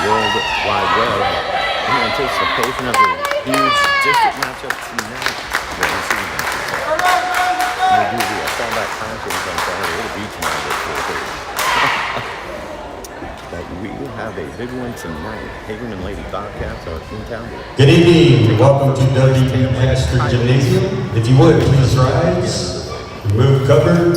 World Wide Web in anticipation of the huge district matchup tonight. We do the fallback conference on Saturday. It'll be tonight at 4:30. But we have a big one tonight. Hagerman Lady Bobcats are in town. Good evening. Welcome to W. Pastor Gymnasium. If you would, please rise. Remove cover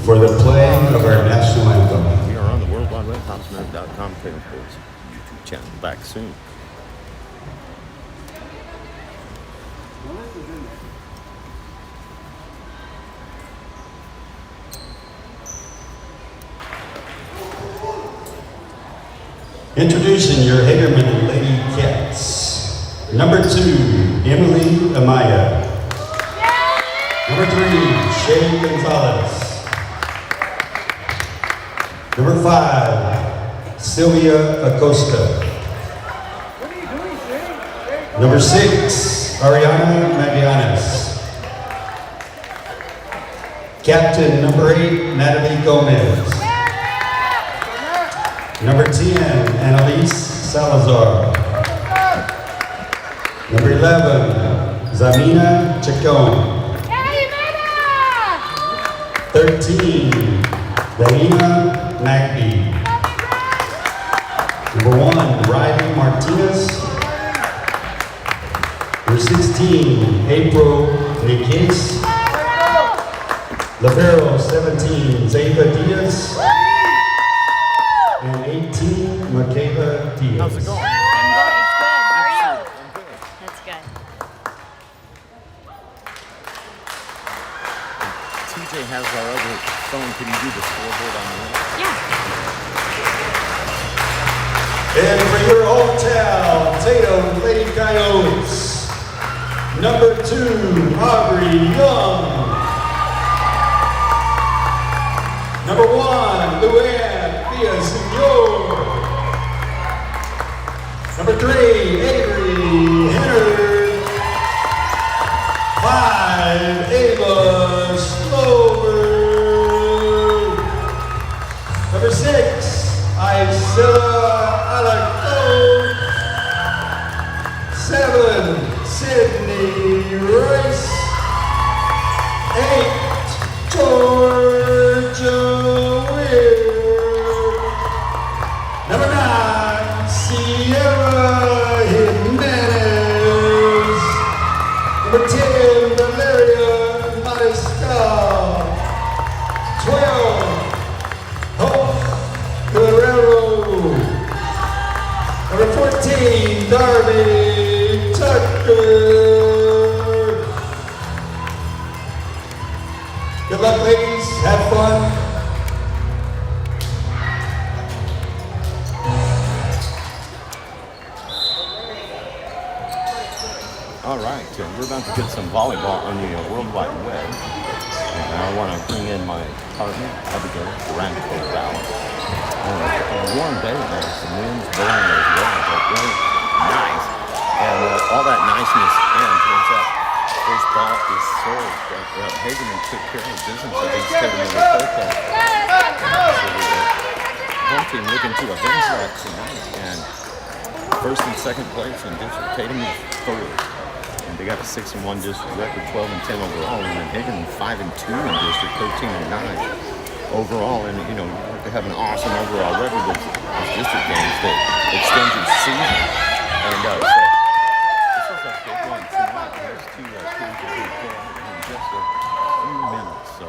for the playing of our national anthem. We are on the World Wide Web, Topsmith.com, Tatum Sports YouTube channel. Back soon. Introducing your Hagerman Lady Cats. Number 2, Emily Amaya. Number 3, Shay Gonzalez. Number 5, Sylvia Acosta. Number 6, Ariana Magianes. Captain number 8, Natalie Gomez. Number 10, Annalise Salazar. Number 11, Zamina Chacon. 13, Danina Magby. Number 1, Riley Martinez. Number 16, April Nikis. Libero 17, Zayda Diaz. And 18, Michaela Diaz. How's it going? I'm good. It's good. How are you? I'm good. That's good. TJ has our other phone. Can you do the scoreboard on the list? Yeah. And for your hometown, Tatum, Lady Coyotes. Number 2, Aubrey Young. Number 1, Luann Villasenor. Number 3, Avery Henner. 5, Ava Slover. Number 6, Isella Alaco. 7, Sydney Rice. 8, Georgia Weir. Number 9, Sierra Jimenez. Number 10, Valeria Mariscal. 12, Hope Guerrero. Number 14, Darby Tucker. Good luck, ladies. Have fun. All right, we're about to get some volleyball on the World Wide Web. And I want to bring in my partner, Abigail Durango Valley. A warm day there, some winds blowing as well, but really nice. And all that niceness ends once that first ball is served. Hagerman took care of business against Tatum in the protest. So home team looking to avenge that tonight. And first and second place in district, Tatum is third. And they got a 6-1 district record, 12-10 overall, and then Hagerman 5-2 in district, 13-9 overall. And you know, they have an awesome overall record with district games that extends your season. And so this is a big one tonight. There's two teams that will play in just a few minutes. So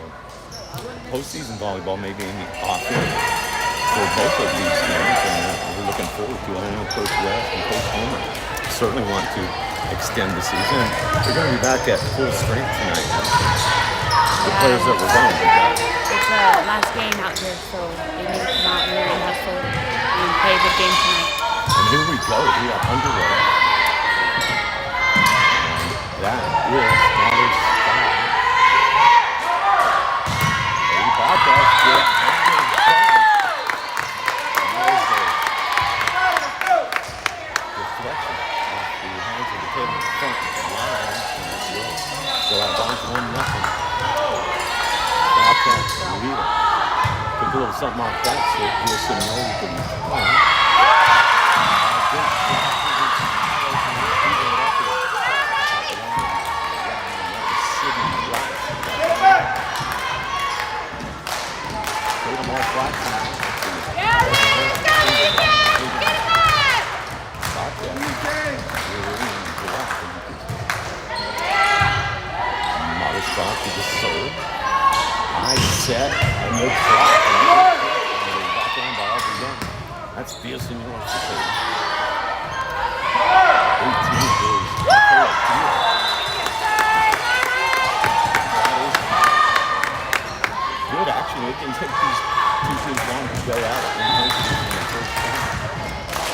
postseason volleyball may be in the offing for both of these games, and we're looking forward to it. I know Coach West and Coach Homer certainly want to extend the season. They're going to be back at full strength tonight. The players that were going to be back. It's the last game out there, so they need to come out here and hustle and play a good game tonight. And here we go. We are underway. And that is Scottish style. Lady Bobcats get deflection off the hands of the Tatum front line. So that bounce 1-0. Bobcats lead it. Took a little something off that, so we'll see no we can Set and no drop. Backhand balls again. That's fierce in your support. 18 goes. Good action. It can take these two teams long to go out and in the first time.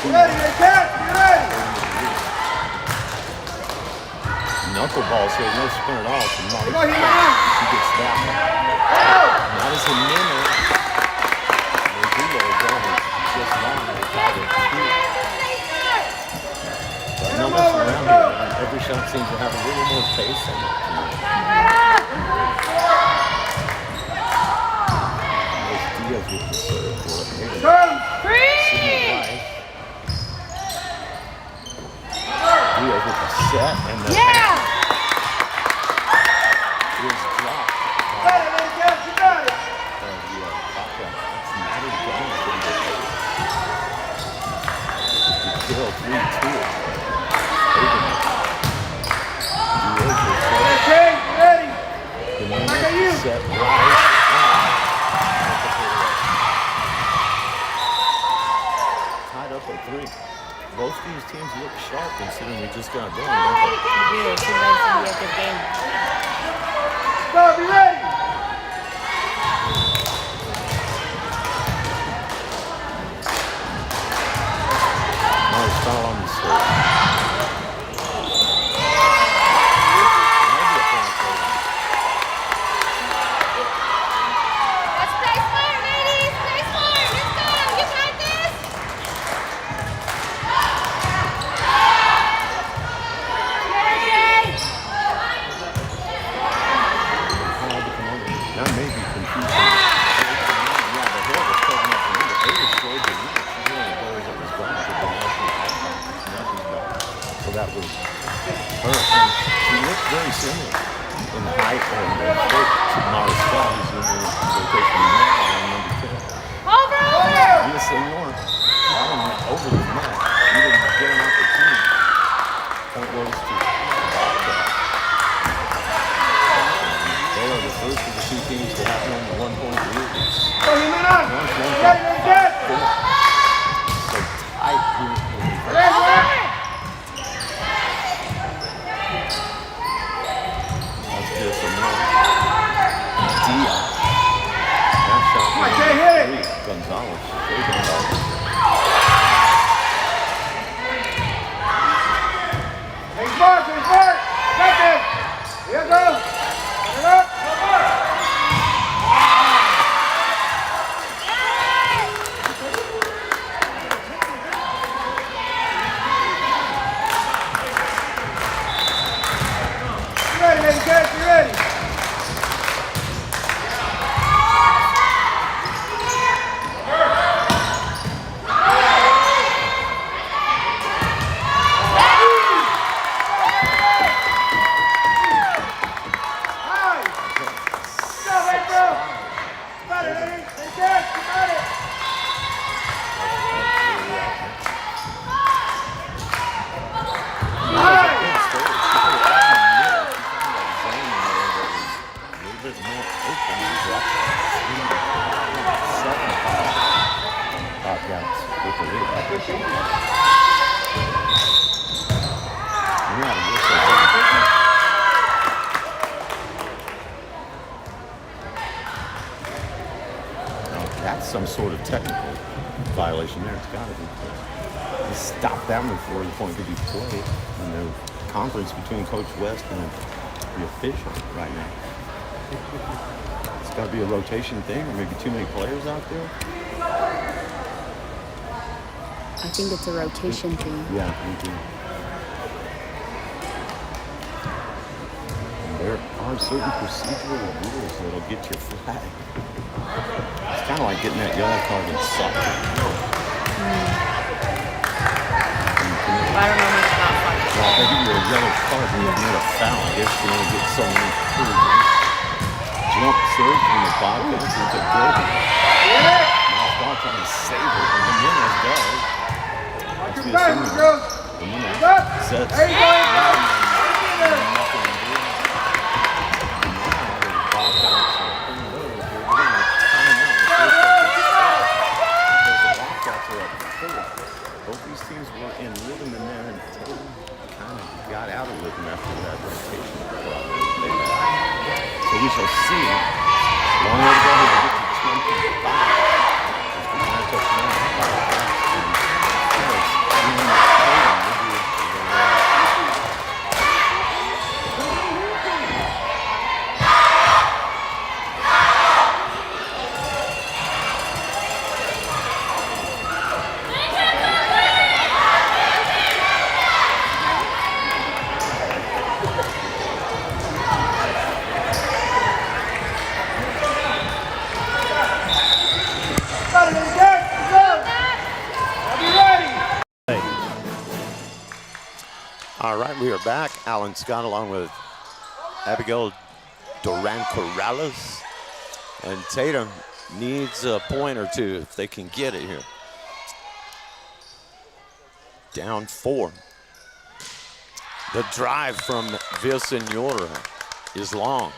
You ready, Cat? You ready? Knuckleballs here, no spin at all. So Marty, Come on, He-Man. she gets that one. Not as a minute. They do let it go. Just long. They tied it. But no messing around here. Every shot seems to have a little more pace in it. There's Diaz with the serve for it. Diaz with the set and the is dropped. Still 3-2. Okay, ready? Set right. Tied up at 3. Both these teams look sharp considering we just got done. Yeah, it's a good game. Go, be ready. Nice foul on the serve. Let's play smart, ladies. Play smart. Let's go. You got this. That may be confusing. Yeah, the hair was covering up for me. The hair was slow, but she's one of the players that was gone for the national outcome. Now she's back. So that was her. And she looked very similar in the height and the shape to Mara Scott, who's in the rotation now on number 10. Yes, senor. Over the net. You didn't get an opportunity. Point goes to Bobcat. They are the first of the two teams to have on the 1 point lead. Go, He-Man on. Ready, Cat? So tight here. That's good for me. Diaz. That shot. Come on, Jay, hit it. Gonzalez. Gonzalez. Hey, smart. Got this. Here you go. Turn it up. You ready, Lady Coyotes? You ready? That's some sort of technical violation there. It's got to be. They stopped that one before the point could be played. And the conference between Coach West and the official right now. It's got to be a rotation thing, or maybe too many players out there. I think it's a rotation thing. Yeah, me too. And there are certain procedural rules that'll get your flag. It's kind of like getting that yellow card in soccer. I don't know much about soccer. Well, if they give you a yellow card and you commit a foul, I guess you only get so many free. Jump serve from the Bobcats into Gordon. Now ball trying to save it, and the Jimenez does. Watch your passes, girls. Jimenez Up. sets. There you go. Nothing to do. And now the Bobcats are pretty low here. We're going to time out the first half because the Bobcats are up 4. Both these teams were in rhythm, and then Tatum kind of got out of rhythm after that rotation problem they had. So we shall see. Long way to go here to get to 25. It's the matchup now. All right, we are back. Alan Scott along with Abigail Duran-Corrales. And Tatum needs a point or two if they can get it here. Down 4. The drive from Villasenora is long.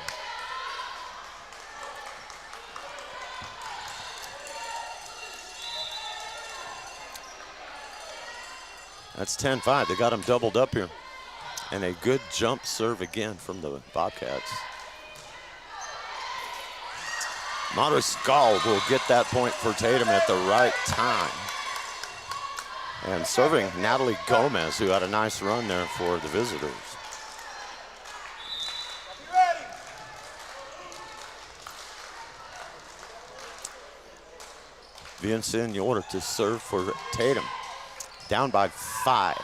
That's 10-5. They got him doubled up here. And a good jump serve again from the Bobcats. Mariscal will get that point for Tatum at the right time. And serving Natalie Gomez, who had a nice run there for the visitors. Villasenora to serve for Tatum. Down by 5.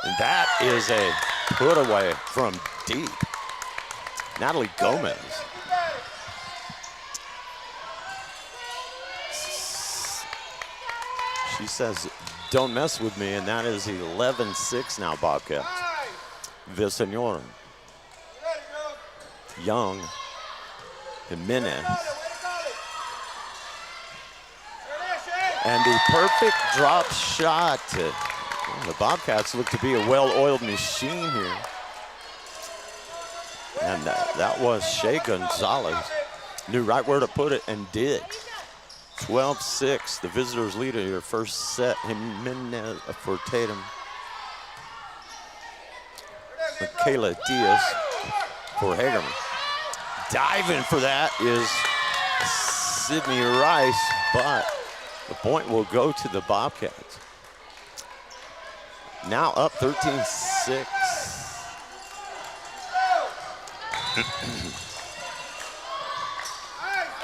And that is a put away from deep. Natalie Gomez. She says, don't mess with me, and that is 11-6 now, Bobcats. Villasenora. Young. Jimenez. And the perfect drop shot. The Bobcats look to be a well-oiled machine here. And that was Shea Gonzalez. Knew right where to put it and did. 12-6, the visitors lead here. First set, Jimenez for Tatum. Michaela Diaz for Hagerman. Diving for that is Sydney Rice, but the point will go to the Bobcats. Now up 13-6.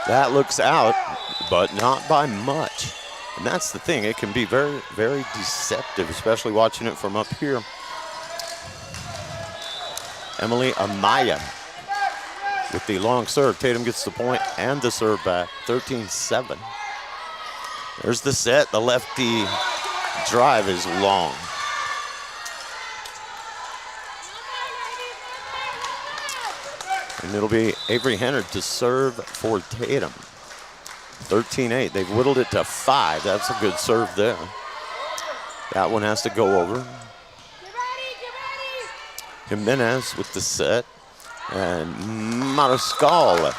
That looks out, but not by much. And that's the thing. It can be very, very deceptive, especially watching it from up here. Emily Amaya with the long serve. Tatum gets the point and the serve back. 13-7. There's the set. The lefty drive is long. And it'll be Avery Hennard to serve for Tatum. 13-8. They've whittled it to 5. That's a good serve there. That one has to go over. Jimenez with the set. And Mariscal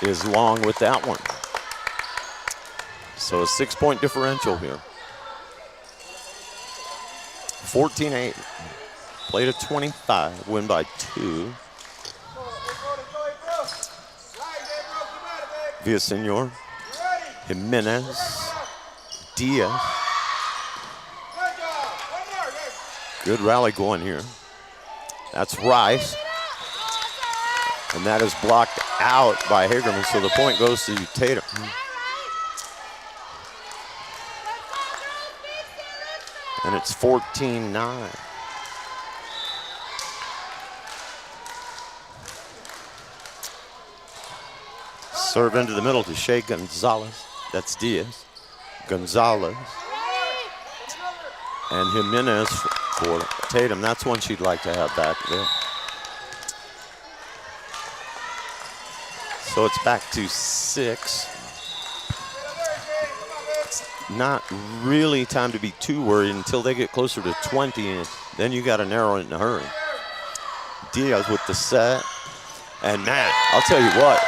is long with that one. So a 6-point differential here. 14-8. Played at 25. Win by 2. Villasenor, Jimenez, Diaz. Good rally going here. That's Rice. And that is blocked out by Hagerman, so the point goes to Tatum. And it's 14-9. Serve into the middle to Shea Gonzalez. That's Diaz. Gonzalez. And Jimenez for Tatum. That's one she'd like to have back there. So it's back to 6. It's not really time to be too worried until they get closer to 20, and then you got to narrow it in a hurry. Diaz with the set. And Matt, I'll tell you what,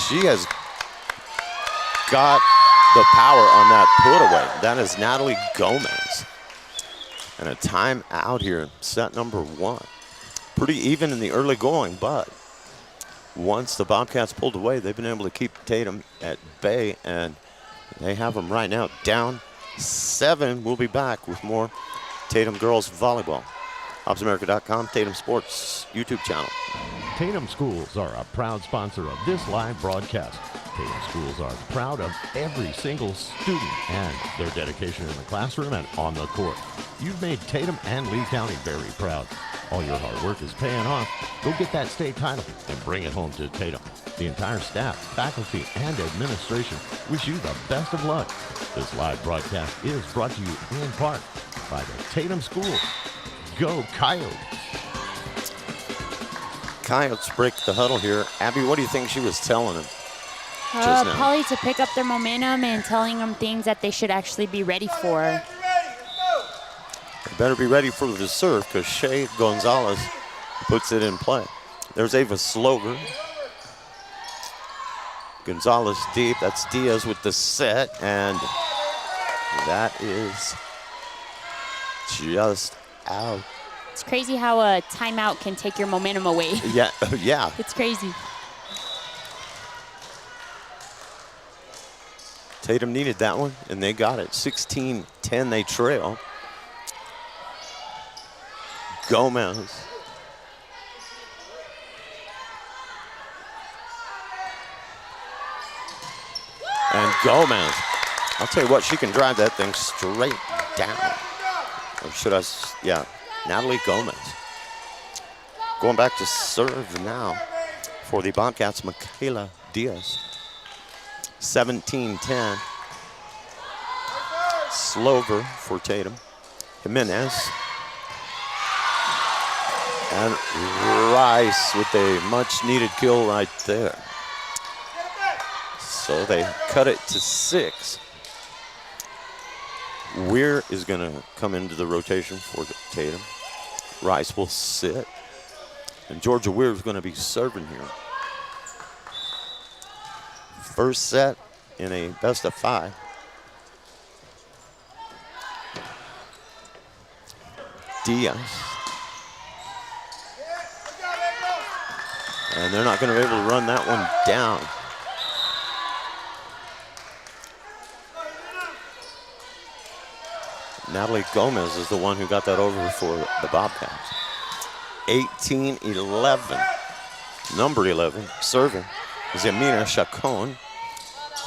she has got the power on that put away. That is Natalie Gomez. And a timeout here, set number 1. Pretty even in the early going, but once the Bobcats pulled away, they've been able to keep Tatum at bay, and they have them right now down 7. We'll be back with more Tatum girls volleyball. HobbsAmerica.com, Tatum Sports YouTube channel. Tatum Schools are a proud sponsor of this live broadcast. Tatum Schools are proud of every single student and their dedication in the classroom and on the court. You've made Tatum and Lee County very proud. All your hard work is paying off. Go get that state title and bring it home to Tatum. The entire staff, faculty, and administration wish you the best of luck. This live broadcast is brought to you in part by the Tatum Schools. Go Coyotes. Coyotes break the huddle here. Abby, what do you think she was telling them just now? Probably to pick up their momentum and telling them things that they should actually be ready for. They better be ready for the serve because Shea Gonzalez puts it in play. There's Ava Slover. Gonzalez deep. That's Diaz with the set, and that is just out. It's crazy how a timeout can take your momentum away. Yeah, yeah. It's crazy. Tatum needed that one, and they got it. 16-10, they trail. Gomez. And Gomez. I'll tell you what, she can drive that thing straight down. Or should I, yeah, Natalie Gomez. Going back to serve now for the Bobcats, Michaela Diaz. 17-10. Slover for Tatum. Jimenez. And Rice with a much-needed kill right there. So they cut it to 6. Weir is going to come into the rotation for Tatum. Rice will sit. And Georgia Weir is going to be serving here. First set in a best of 5. Diaz. And they're not going to be able to run that one down. Natalie Gomez is the one who got that over for the Bobcats. 18-11. Number 11, serving, Zemina Chacon.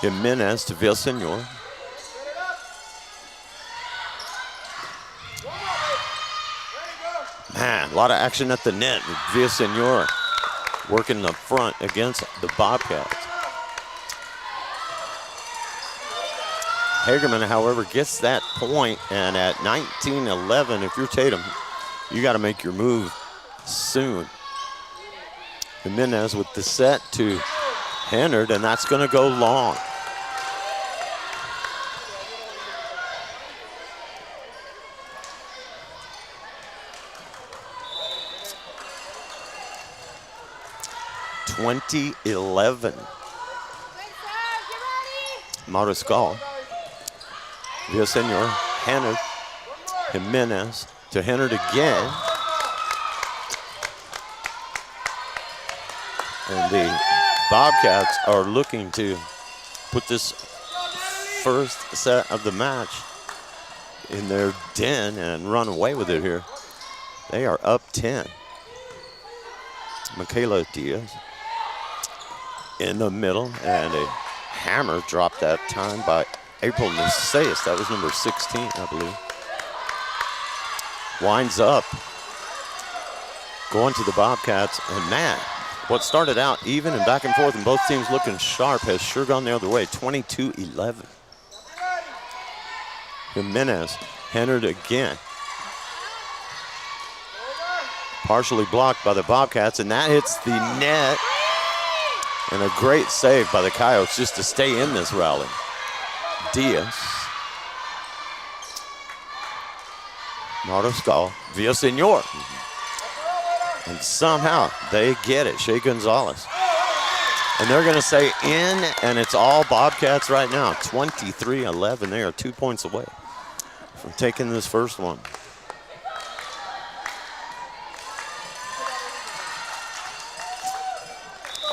Jimenez to Villasenor. Man, a lot of action at the net with Villasenor working the front against the Bobcats. Hagerman, however, gets that point, and at 19-11, if you're Tatum, you got to make your move soon. Jimenez with the set to Hennard, and that's going to go long. (2011). Mariscal. Villasenor, Hennard, Jimenez to Hennard again. And the Bobcats are looking to put this first set of the match in their den and run away with it here. They are up 10. Michaela Diaz in the middle, and a hammer dropped that time by April Naseas. That was number 16, I believe. Winds up. Going to the Bobcats, and man, what started out even and back and forth and both teams looking sharp has sure gone the other way. 22-11. Jimenez, Hennard again. Partially blocked by the Bobcats, and that hits the net. And a great save by the Coyotes just to stay in this rally. Diaz. Martoscal, Villasenor. And somehow they get it, Shea Gonzalez. And they're gonna say in, and it's all Bobcats right now. 23-11, they are 2 points away from taking this first one.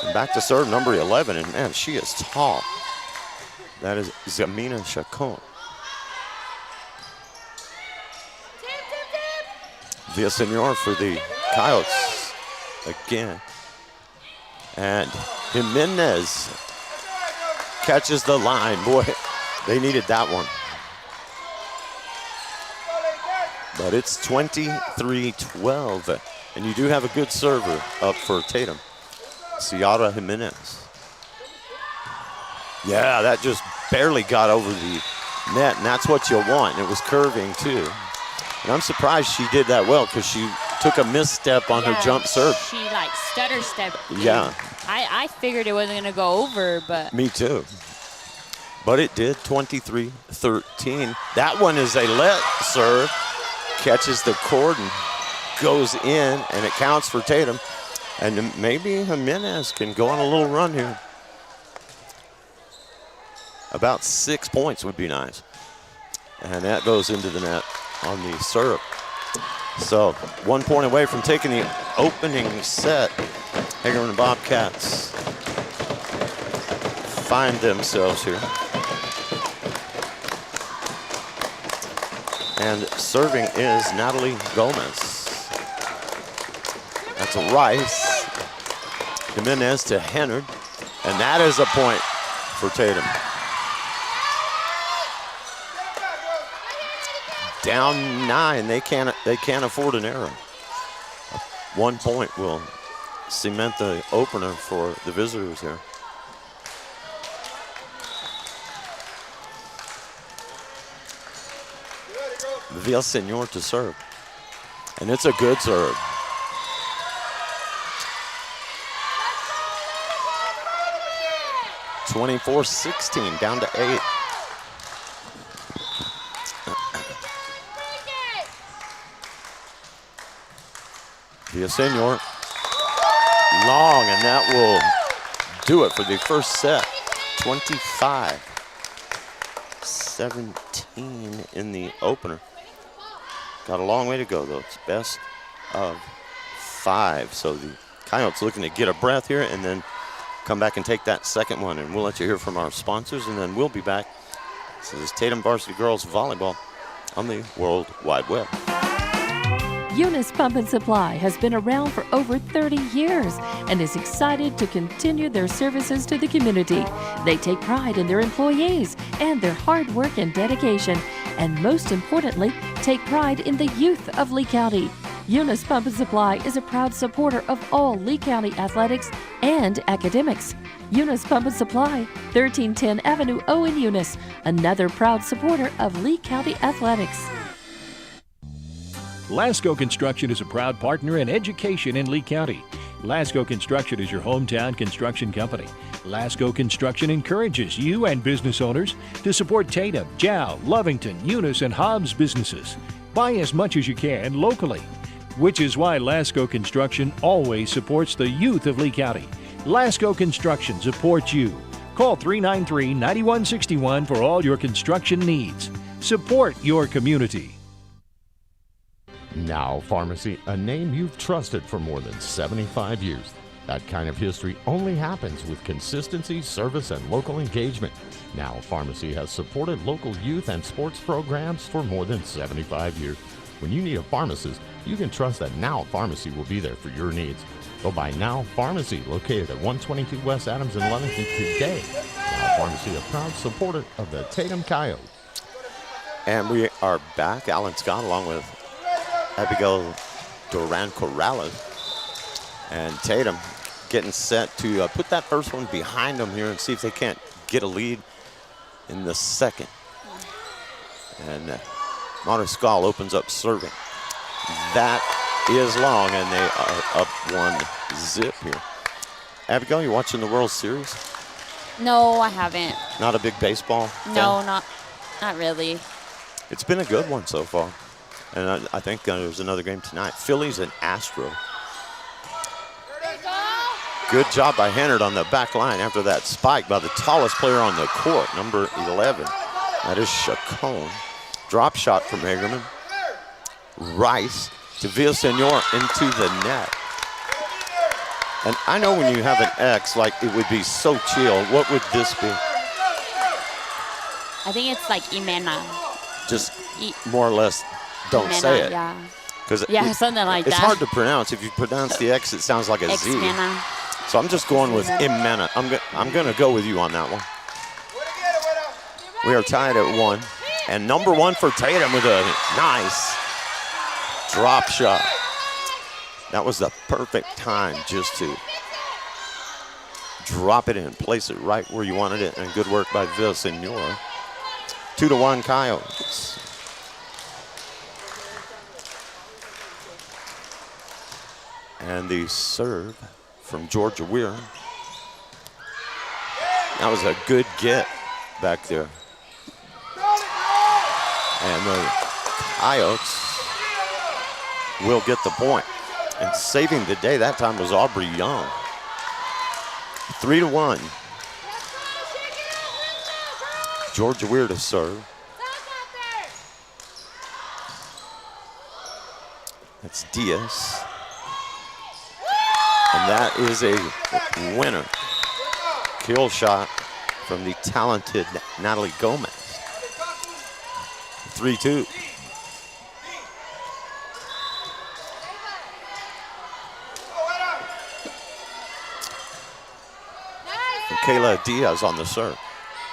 And back to serve number 11, and man, she is tall. That is Zamina Chacon. Villasenor for the Coyotes again. And Jimenez catches the line. Boy, they needed that one. But it's 23-12. And you do have a good server up for Tatum. Ciara Jimenez. Yeah, that just barely got over the net, and that's what you want. It was curving too. And I'm surprised she did that well because she took a misstep on her jump serve. She like stutter stepped. Yeah. I figured it wasn't gonna go over, but. Me too. But it did, 23-13. That one is a let serve, catches the cord and goes in, and it counts for Tatum. And maybe Jimenez can go on a little run here. About 6 points would be nice. And that goes into the net on the serve. So 1 point away from taking the opening set. Hagerman Bobcats find themselves here. And serving is Natalie Gomez. That's a Rice. Jimenez to Hennard. And that is a point for Tatum. Down 9, they can't afford an error. 1 point will cement the opener for the visitors here. Villasenor to serve. And it's a good serve. (24-16) down to 8. Villasenor long, and that will do it for the first set. 25-17 in the opener. Got a long way to go though. It's best of 5. So the Coyotes looking to get a breath here and then come back and take that second one. And we'll let you hear from our sponsors, and then we'll be back. This is Tatum Varsity Girls Volleyball on the World Wide Web. Eunice Pump and Supply has been around for over 30 years and is excited to continue their services to the community. They take pride in their employees and their hard work and dedication, and most importantly, take pride in the youth of Lee County. Eunice Pump and Supply is a proud supporter of all Lee County athletics and academics. Eunice Pump and Supply, 1310 Avenue O in Eunice, another proud supporter of Lee County athletics. Lasco Construction is a proud partner in education in Lee County. Lasco Construction is your hometown construction company. Lasco Construction encourages you and business owners to support Tatum, Jow, Lovington, Eunice, and Hobbs businesses. Buy as much as you can locally, which is why Lasco Construction always supports the youth of Lee County. Lasco Construction supports you. Call 393-9161 for all your construction needs. Support your community. Now Pharmacy, a name you've trusted for more than 75 years. That kind of history only happens with consistency, service, and local engagement. Now Pharmacy has supported local youth and sports programs for more than 75 years. When you need a pharmacist, you can trust that Now Pharmacy will be there for your needs. Go by Now Pharmacy, located at 122 West Adams in Lovington today. Now Pharmacy, a proud supporter of the Tatum Coyotes. And we are back. Alan Scott along with Abigail Duran-Corrales. And Tatum getting set to put that first one behind them here and see if they can't get a lead in the second. And Mariscal opens up serving. That is long, and they are up 1-0 here. Abigail, you watching the World Series? No, I haven't. Not a big baseball fan? No, not really. It's been a good one so far. And I think there's another game tonight. Phillies and Astro. Good job by Hennard on the back line after that spike by the tallest player on the court, number 11. That is Chacon. Drop shot from Hagerman. Rice to Villasenor into the net. And I know when you have an X, like it would be so chill. What would this be? I think it's like Imena. Just more or less don't Imena, say it. Yeah. Yeah, something like that. It's hard to pronounce. If you pronounce the X, it sounds like a Z. X-Mena. So I'm just going with Imena. I'm going to go with you on that one. We are tied at 1. And number 1 for Tatum with a nice drop shot. That was the perfect time just to drop it in, place it right where you wanted it, and good work by Villasenor. 2-1 Coyotes. And the serve from Georgia Weir. That was a good get back there. And the Coyotes will get the point. And saving the day that time was Aubrey Young. 3-1. Georgia Weir to serve. That's Diaz. And that is a winner. Kill shot from the talented Natalie Gomez. 3-2. Kayla Diaz on the serve.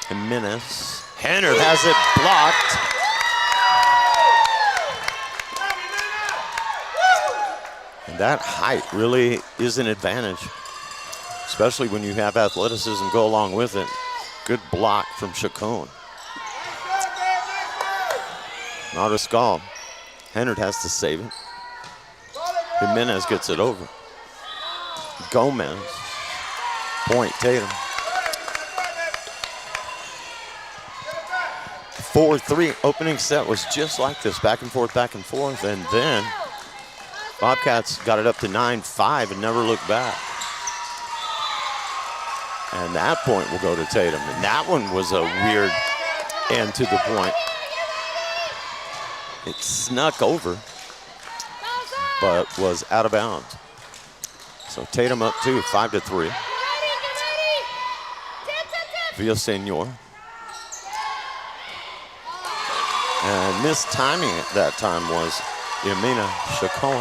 Jimenez. Hennard has it blocked. And that height really is an advantage, especially when you have athleticism go along with it. Good block from Chacon. Mariscal. Hennard has to save it. Jimenez gets it over. Gomez. Point Tatum. 4-3. Opening set was just like this, back and forth, and then Bobcats got it up to 9-5 and never looked back. And that point will go to Tatum. And that one was a weird end to the point. It snuck over, but was out of bounds. So Tatum up 2, 5-3. Villasenor. And mistiming it that time was Yamina Chacon.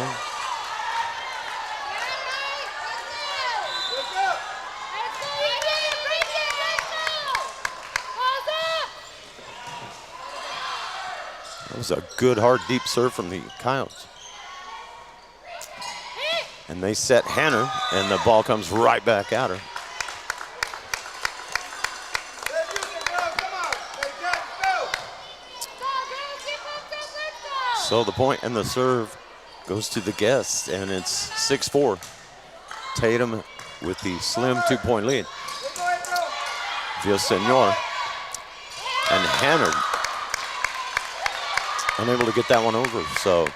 That was a good, hard, deep serve from the Coyotes. And they set Hannah, and the ball comes right back at her. So the point and the serve goes to the guests, and it's 6-4. Tatum with the slim 2-point lead. Villasenor and Hannard unable to get that one over. So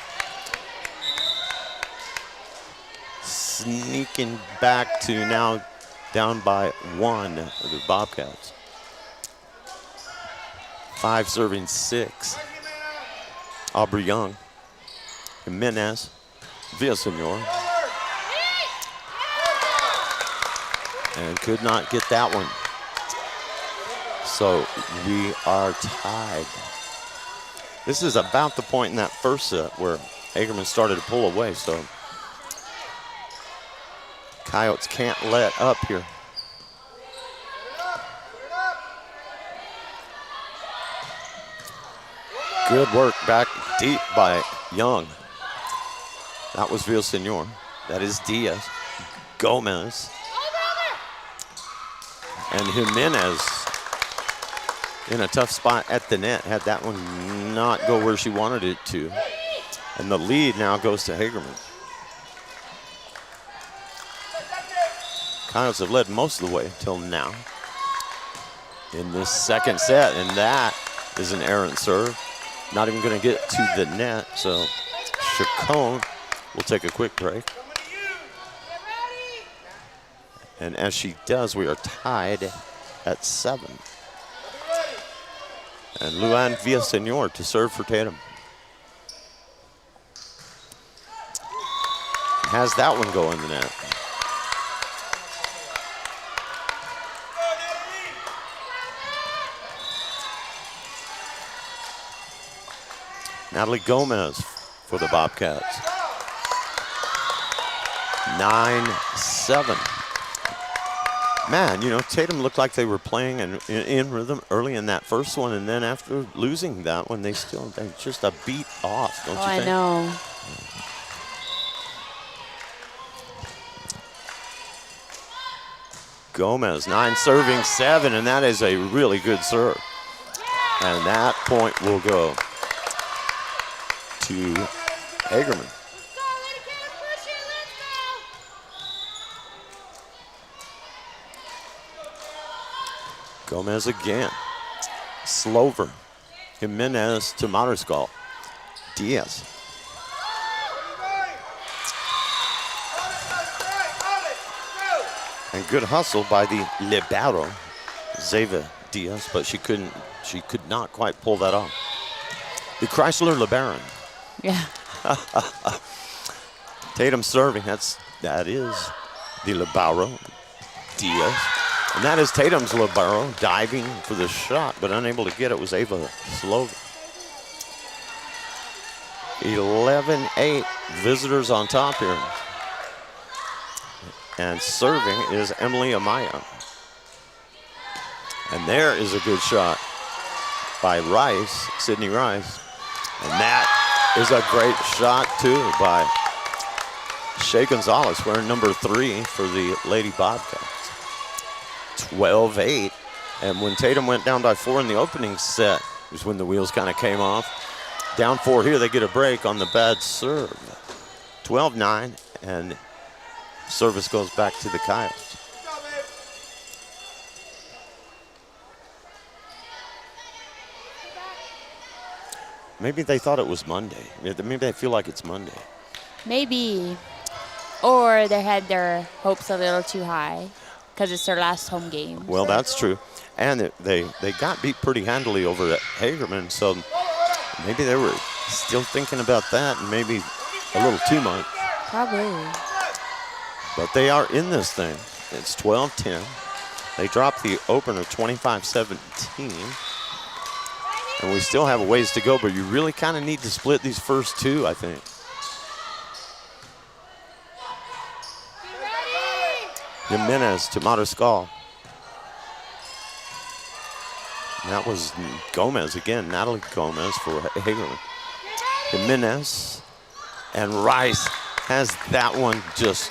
sneaking back to now down by 1, the Bobcats. 5 serving 6. Aubrey Young, Jimenez, Villasenor, and could not get that one. So we are tied. This is about the point in that first set where Hagerman started to pull away, so Coyotes can't let up here. Good work back deep by Young. That was Villasenor. That is Diaz. Gomez. And Jimenez in a tough spot at the net. Had that one not go where she wanted it to. And the lead now goes to Hagerman. Coyotes have led most of the way till now in this second set, and that is an errant serve. Not even going to get to the net, so Chacon will take a quick break. And as she does, we are tied at 7. And Luan Villasenor to serve for Tatum. Has that one go in the net. Natalie Gomez for the Bobcats. 9-7. Man, you know, Tatum looked like they were playing in rhythm early in that first one, and then after losing that one, they just a beat off, don't you think? I know. Gomez, 9 serving 7, and that is a really good serve. And that point will go to Hagerman. Gomez again. Slover. Jimenez to Mariscal. Diaz. And good hustle by the libero, Zeva Diaz, but she could not quite pull that off. The Chrysler LeBaron. Yeah. Tatum serving, that is the libero, Diaz. And that is Tatum's libero, diving for the shot, but unable to get it was Ava Slover. 11-8, visitors on top here. And serving is Emily Amaya. And there is a good shot by Rice, Sydney Rice. And that is a great shot too by Shea Gonzalez, wearing number 3 for the Lady Bobcats. 12-8. And when Tatum went down by 4 in the opening set, was when the wheels kind of came off. Down 4 here, they get a break on the bad serve. 12-9, and service goes back to the Coyotes. Maybe they thought it was Monday. Maybe they feel like it's Monday. Maybe. Or they had their hopes a little too high because it's their last home game. Well, that's true. And they got beat pretty handily over at Hagerman, so maybe they were still thinking about that and maybe a little too much. Probably. But they are in this thing. It's 12-10. They dropped the opener 25-17. And we still have a ways to go, but you really kind of need to split these first 2, I think. Jimenez to Mariscal. That was Gomez again, Natalie Gomez for Hagerman. Jimenez and Rice has that one just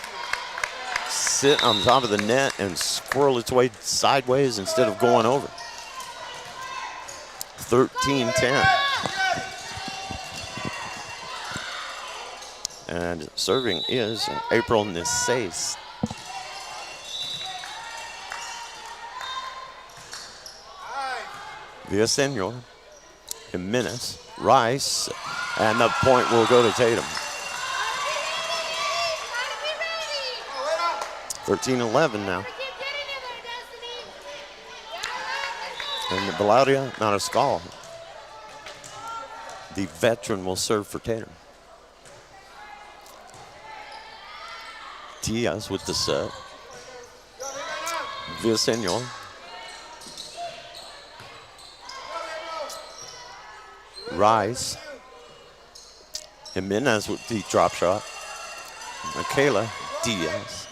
sit on top of the net and squirrel its way sideways instead of going over. 13-10. And serving is April Nices. Villasenor, Jimenez, Rice, and the point will go to Tatum. 13-11 now. And Valeria Mariscal, the veteran, will serve for Tatum. Diaz with the set. Villasenor. Rice. Jimenez with the drop shot. Michaela Diaz.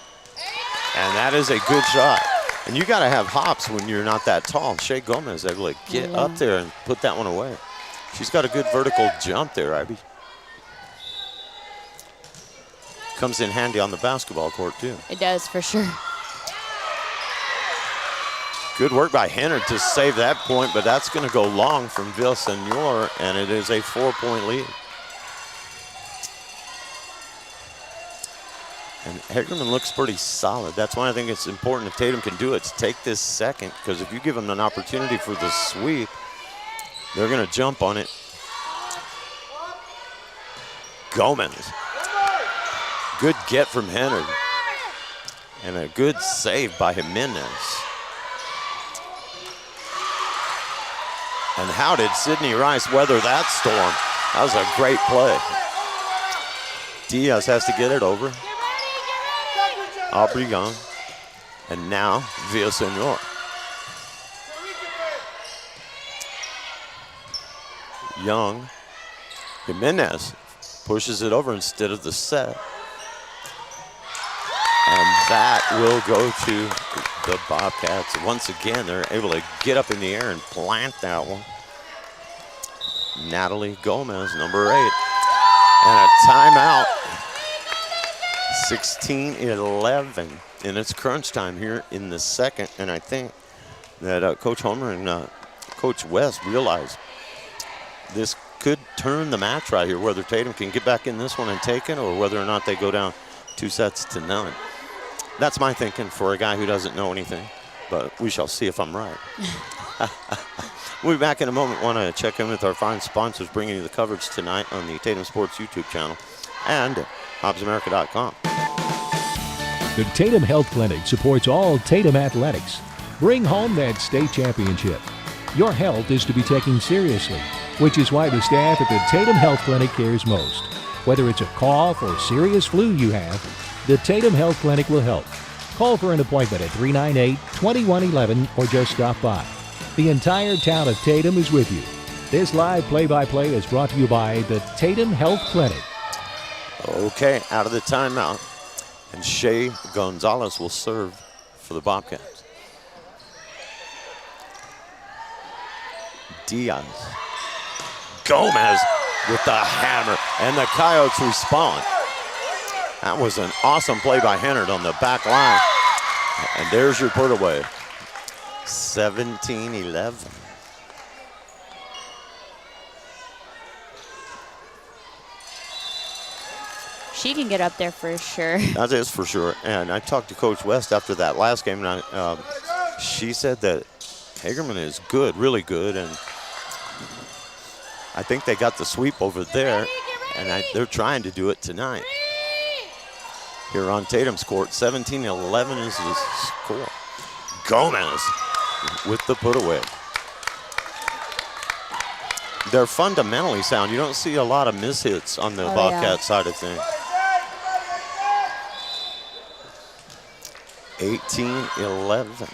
And that is a good shot. And you got to have hops when you're not that tall. Shea Gomez able to get up there and put that one away. She's got a good vertical jump there, Ivy. Comes in handy on the basketball court, too. It does, for sure. Good work by Henner to save that point, but that's going to go long from Villasenor, and it is a 4-point lead. And Hagerman looks pretty solid. That's why I think it's important if Tatum can do it, to take this second, because if you give them an opportunity for the sweep, they're going to jump on it. Gomez. Good get from Henner. And a good save by Jimenez. And how did Sidney Rice weather that storm? That was a great play. Diaz has to get it over. Obregon. And now Villasenor. Young. Jimenez pushes it over instead of the set. And that will go to the Bobcats. Once again, they're able to get up in the air and plant that one. Natalie Gomez, number 8. And a timeout. 16-11. And it's crunch time here in the second. And I think that Coach Homer and Coach West realize this could turn the match right here, whether Tatum can get back in this one and take it, or whether or not they go down 2-0. That's my thinking for a guy who doesn't know anything, but we shall see if I'm right. We'll be back in a moment. Want to check in with our fine sponsors bringing you the coverage tonight on the Tatum Sports YouTube channel and HobbsAmerica.com. The Tatum Health Clinic supports all Tatum athletics. Bring home that state championship. Your health is to be taken seriously, which is why the staff at the Tatum Health Clinic cares most. Whether it's a cough or serious flu you have, the Tatum Health Clinic will help. Call for an appointment at 398-2111 or just stop by. The entire town of Tatum is with you. This live play-by-play is brought to you by the Tatum Health Clinic. Okay, out of the timeout. And Shea Gonzalez will serve for the Bobcats. Diaz. Gomez with the hammer, and the Coyotes respond. That was an awesome play by Hennard on the back line. And there's your put away. 17-11. She can get up there for sure. That is for sure. And I talked to Coach West after that last game, and she said that Hagerman is good, really good, and I think they got the sweep over there, and they're trying to do it tonight. Here on Tatum's court, 17-11 is his score. Gomez with the put away. They're fundamentally sound. You don't see a lot of mishits on the Bobcat side of things. 18-11.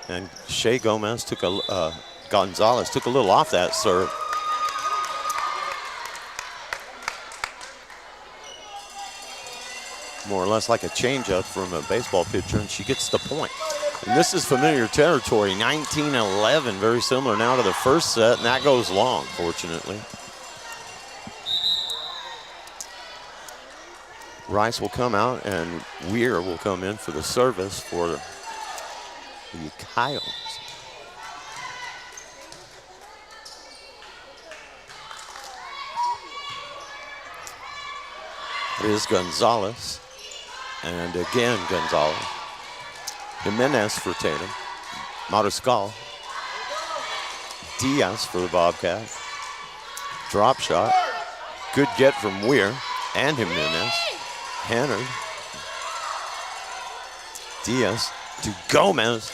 And Shea Gomez took Gonzalez took a little off that serve. More or less like a changeup from a baseball pitcher, and she gets the point. And this is familiar territory, 19-11, very similar now to the first set, and that goes long, fortunately. Rice will come out, and Weir will come in for the service for the Coyotes. It is Gonzalez. And again, Gonzalez. Jimenez for Tatum. Mariscal. Diaz for the Bobcat. Drop shot. Good get from Weir and Jimenez. Hannard. Diaz to Gomez.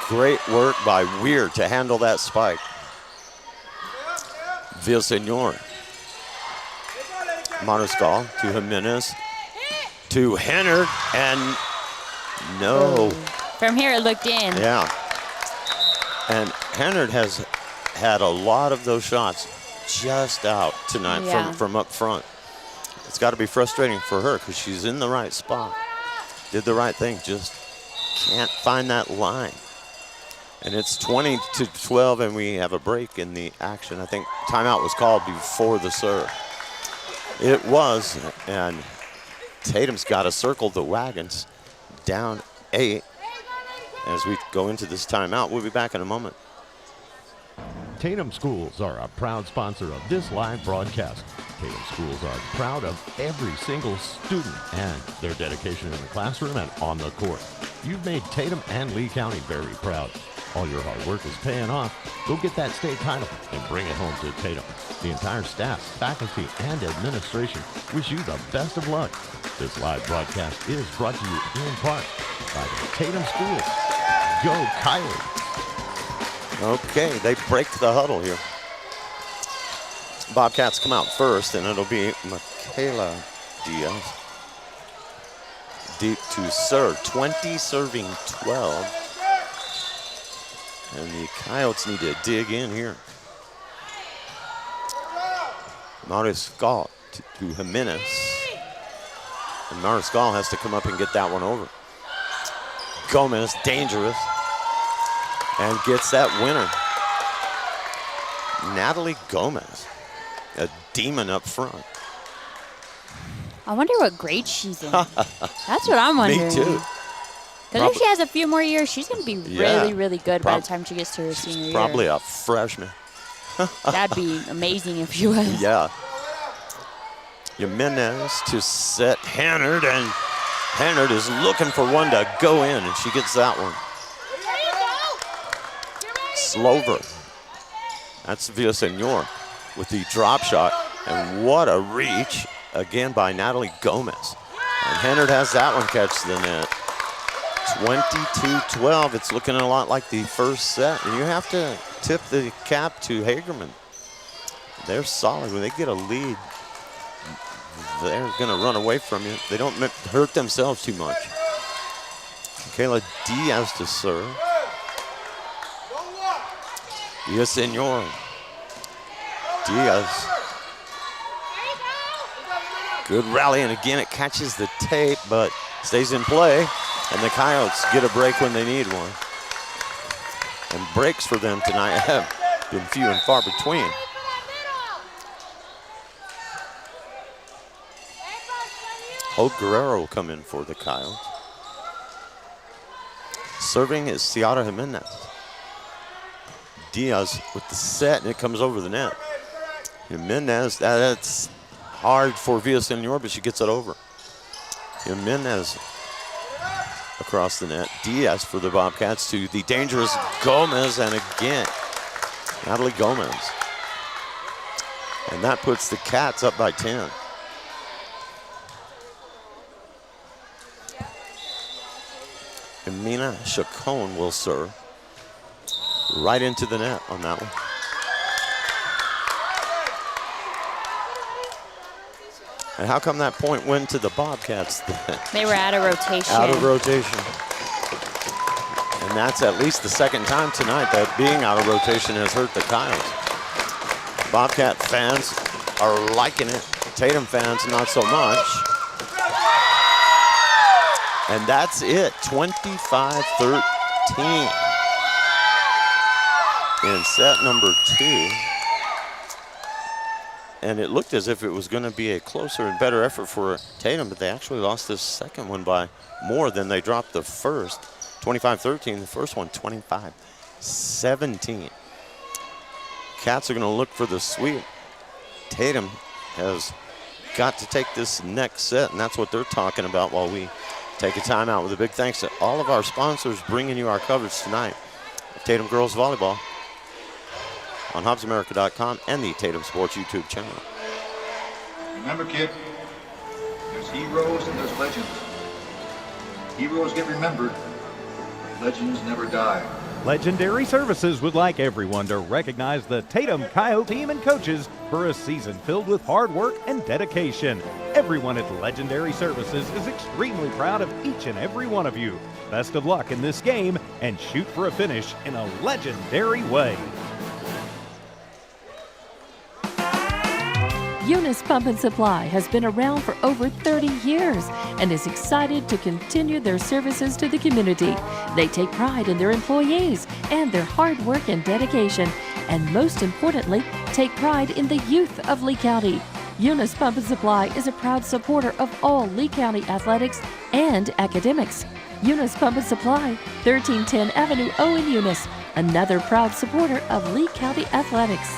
Great work by Weir to handle that spike. Villasenor. Mariscal to Jimenez, to Hennard, and no. From here it looked in. Yeah. And Hennard has had a lot of those shots just out tonight from up front. It's got to be frustrating for her because she's in the right spot. Did the right thing, just can't find that line. And it's 20-12, and we have a break in the action. I think timeout was called before the serve. It was, and Tatum's got to circle the wagons. down 8 as we go into this timeout. We'll be back in a moment. Tatum Schools are a proud sponsor of this live broadcast. Tatum Schools are proud of every single student and their dedication in the classroom and on the court. You've made Tatum and Lee County very proud. All your hard work is paying off. Go get that state title and bring it home to Tatum. The entire staff, faculty, and administration wish you the best of luck. This live broadcast is brought to you in part by the Tatum Schools. Go Coyotes! Okay, they break the huddle here. Bobcats come out first, and it'll be Michaela Diaz. Deep to serve, 20 serving 12. And the Coyotes need to dig in here. Mariscal to Jimenez. And Mariscal has to come up and get that one over. Gomez, dangerous. And gets that winner. Natalie Gomez, a demon up front. I wonder what grade she's in. That's what I'm wondering. Me too. Because if she has a few more years, she's going to be really, really good by the time she gets to her senior year. Probably a freshman. That'd be amazing if she was. Yeah. Jimenez to set Hannard, and Hannard is looking for one to go in, and she gets that one. Slover. That's Villasenor with the drop shot, and what a reach again by Natalie Gomez. And Hannard has that one catch the net. 22-12. It's looking a lot like the first set, and you have to tip the cap to Hagerman. They're solid. When they get a lead, they're going to run away from you. They don't hurt themselves too much. Kayla Diaz to serve. Villasenor. Diaz. Good rally, and again it catches the tape, but stays in play. And the Coyotes get a break when they need one. And breaks for them tonight have been few and far between. Hope Guerrero will come in for the Coyotes. Serving is Ciara Jimenez. Diaz with the set, and it comes over the net. Jimenez, that's hard for Villasenor, but she gets it over. Jimenez across the net. Diaz for the Bobcats to the dangerous Gomez, and again, Natalie Gomez. And that puts the Cats up by 10. Amina Chacon will serve right into the net on that one. And how come that point went to the Bobcats then? They were out of rotation. Out of rotation. And that's at least the second time tonight that being out of rotation has hurt the Coyotes. Bobcat fans are liking it. Tatum fans, not so much. And that's it, 25-13 in set number 2. And it looked as if it was going to be a closer and better effort for Tatum, but they actually lost this second one by more than they dropped the first. 25-13, the first one 25-17. Cats are going to look for the sweep. Tatum has got to take this next set, and that's what they're talking about while we take a timeout. With a big thanks to all of our sponsors bringing you our coverage tonight of Tatum Girls Volleyball on HobbsAmerica.com and the Tatum Sports YouTube channel. Remember, kid, there's heroes and there's legends. Heroes get remembered, legends never die. Legendary Services would like everyone to recognize the Tatum Coyote team and coaches for a season filled with hard work and dedication. Everyone at Legendary Services is extremely proud of each and every one of you. Best of luck in this game and shoot for a finish in a legendary way. Eunice Pump and Supply has been around for over 30 years and is excited to continue their services to the community. They take pride in their employees and their hard work and dedication, and most importantly, take pride in the youth of Lee County. Eunice Pump and Supply is a proud supporter of all Lee County athletics and academics. Eunice Pump and Supply, 1310 Avenue O in Eunice, another proud supporter of Lee County Athletics.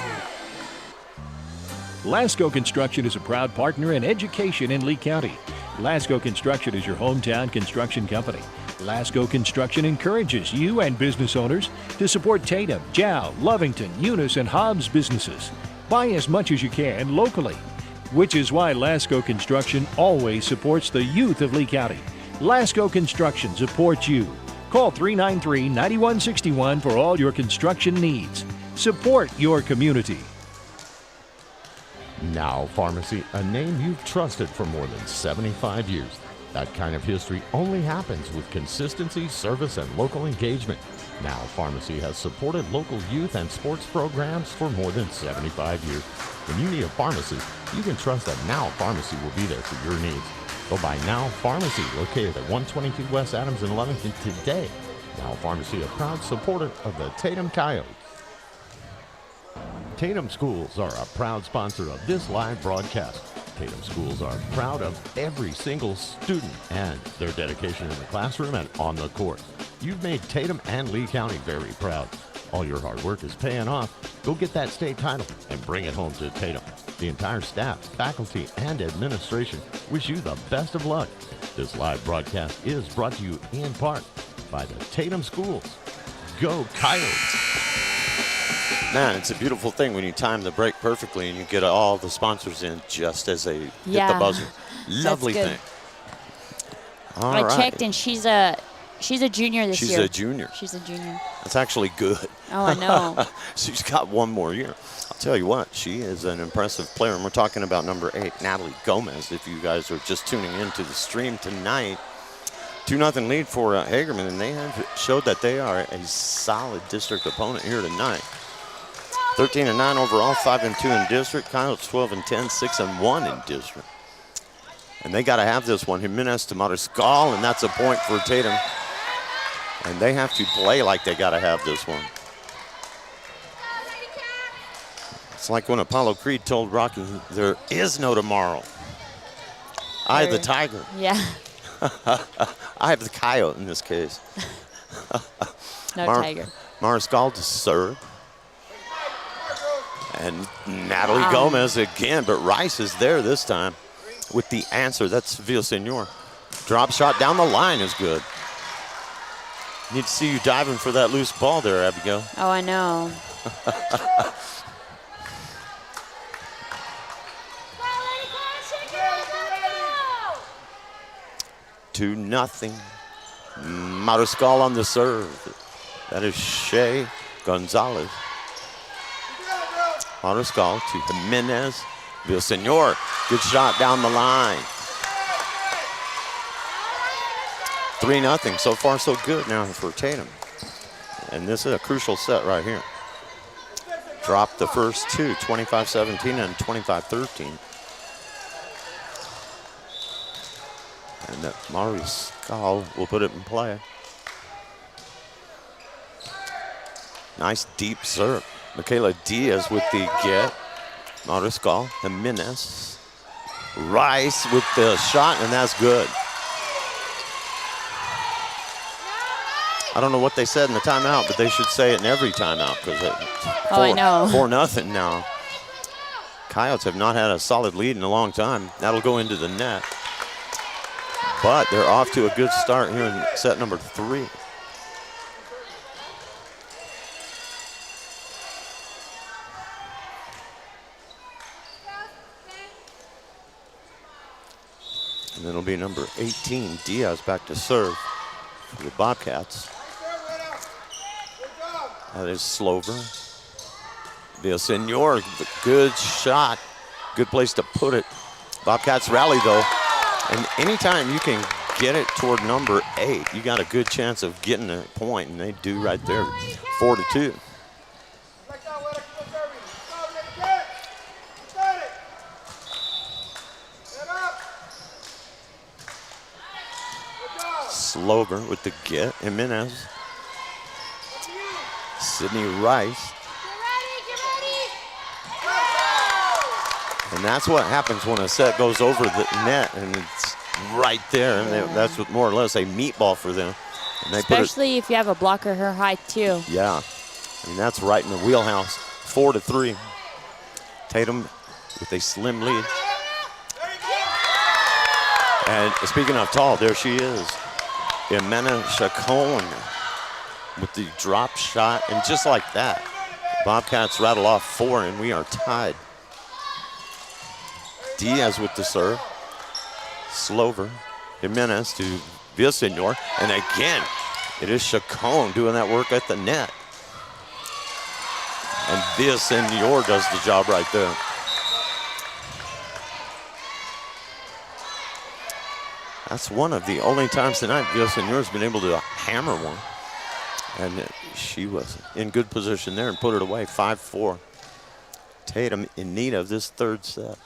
Lasco Construction is a proud partner in education in Lee County. Lasco Construction is your hometown construction company. Lasco Construction encourages you and business owners to support Tatum, Jow, Lovington, Eunice, and Hobbs businesses. Buy as much as you can locally, which is why Lasco Construction always supports the youth of Lee County. Lasco Construction supports you. Call 393-9161 for all your construction needs. Support your community. Now Pharmacy, a name you've trusted for more than 75 years. That kind of history only happens with consistency, service, and local engagement. Now Pharmacy has supported local youth and sports programs for more than 75 years. When you need a pharmacist, you can trust that Now Pharmacy will be there for your needs. Go by Now Pharmacy, located at 122 West Adams in Lovington today. Now Pharmacy, a proud supporter of the Tatum Coyotes. Tatum Schools are a proud sponsor of this live broadcast. Tatum Schools are proud of every single student and their dedication in the classroom and on the court. You've made Tatum and Lee County very proud. All your hard work is paying off. Go get that state title and bring it home to Tatum. The entire staff, faculty, and administration wish you the best of luck. This live broadcast is brought to you in part by the Tatum Schools. Go Coyotes! Man, it's a beautiful thing when you time the break perfectly and you get all the sponsors in just as they hit the buzzer. Lovely thing. I checked, and she's a junior this year. She's a junior. She's a junior. That's actually good. Oh, I know. She's got one more year. I'll tell you what, she is an impressive player. And we're talking about number 8, Natalie Gomez, if you guys are just tuning into the stream tonight. 2-0 lead for Hagerman, and they have showed that they are a solid district opponent here tonight. 13-9 overall, 5-2 in district. Coyotes 12-10, 6-1 in district. And they got to have this one. Jimenez to Mariscal, and that's a point for Tatum. And they have to play like they got to have this one. It's like when Apollo Creed told Rocky, there is no tomorrow. I have the tiger. Yeah. I have the coyote in this case. No tiger. Mariscal to serve. And Natalie Gomez again, but Rice is there this time with the answer. That's Villasenor. Drop shot down the line is good. Need to see you diving for that loose ball there, Abigail. Oh, I know. 2-0. Mariscal on the serve. That is Shea Gonzalez. Mariscal to Jimenez. Villasenor, good shot down the line. 3-0. So far, so good now for Tatum. And this is a crucial set right here. Dropped the first two, 25-17 and 25-13. And that Mariscal will put it in play. Nice deep serve. Michaela Diaz with the get. Mariscal, Jimenez. Rice with the shot, and that's good. I don't know what they said in the timeout, but they should say it in every timeout because I know. 4-0 now. Coyotes have not had a solid lead in a long time. That'll go into the net. But they're off to a good start here in set number 3. And then it'll be number 18, Diaz, back to serve for the Bobcats. That is Slover. Villasenor, good shot. Good place to put it. Bobcats rally, though. And anytime you can get it toward number 8, you got a good chance of getting a point, and they do right there. 4-2. Slover with the get. Jimenez. Sydney Rice. And that's what happens when a set goes over the net and it's right there, and that's what more or less a meatball for them. And they especially if you have a blocker her height too. Yeah, I mean that's right in the wheelhouse. 4-3. Tatum with a slim lead. And speaking of tall, there she is, Jimena Chacon with the drop shot, and just like that, Bobcats rattle off 4, and we are tied. Diaz with the serve. Slover. Jimenez to Villasenor. And again, it is Chacon doing that work at the net. And Villasenor does the job right there. That's one of the only times tonight Villasenor's been able to hammer one. And she was in good position there and put it away, 5-4. Tatum in need of this third set.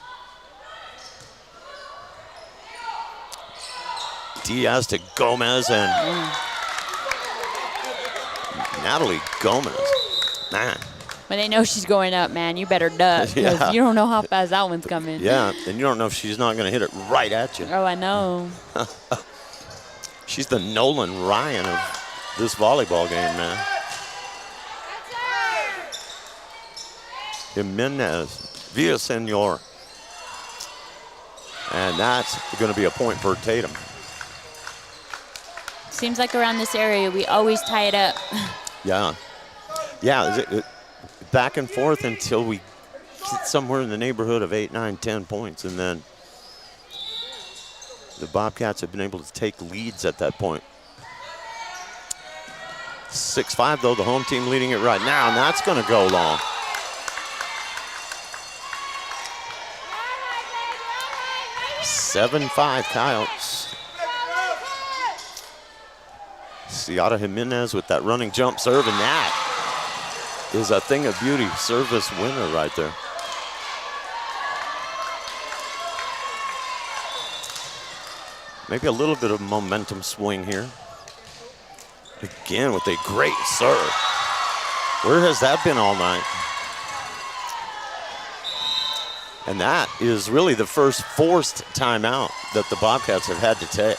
Diaz to Gomez, and Natalie Gomez. Man. When they know she's going up, man, you better duck, because Yeah. you don't know how fast that one's coming. Yeah, and you don't know if she's not going to hit it right at you. Oh, I know. She's the Nolan Ryan of this volleyball game, man. Jimenez, Villasenor. And that's going to be a point for Tatum. Seems like around this area, we always tie it up. Yeah. Yeah, back and forth until we get somewhere in the neighborhood of 8, 9, 10 points. And then the Bobcats have been able to take leads at that point. 6-5, though, the home team leading it right now, and that's going to go long. (7-5) Coyotes. Ciara Jimenez with that running jump serve, and that is a thing of beauty. Service winner right there. Maybe a little bit of momentum swing here. Again with a great serve. Where has that been all night? And that is really the first forced timeout that the Bobcats have had to take,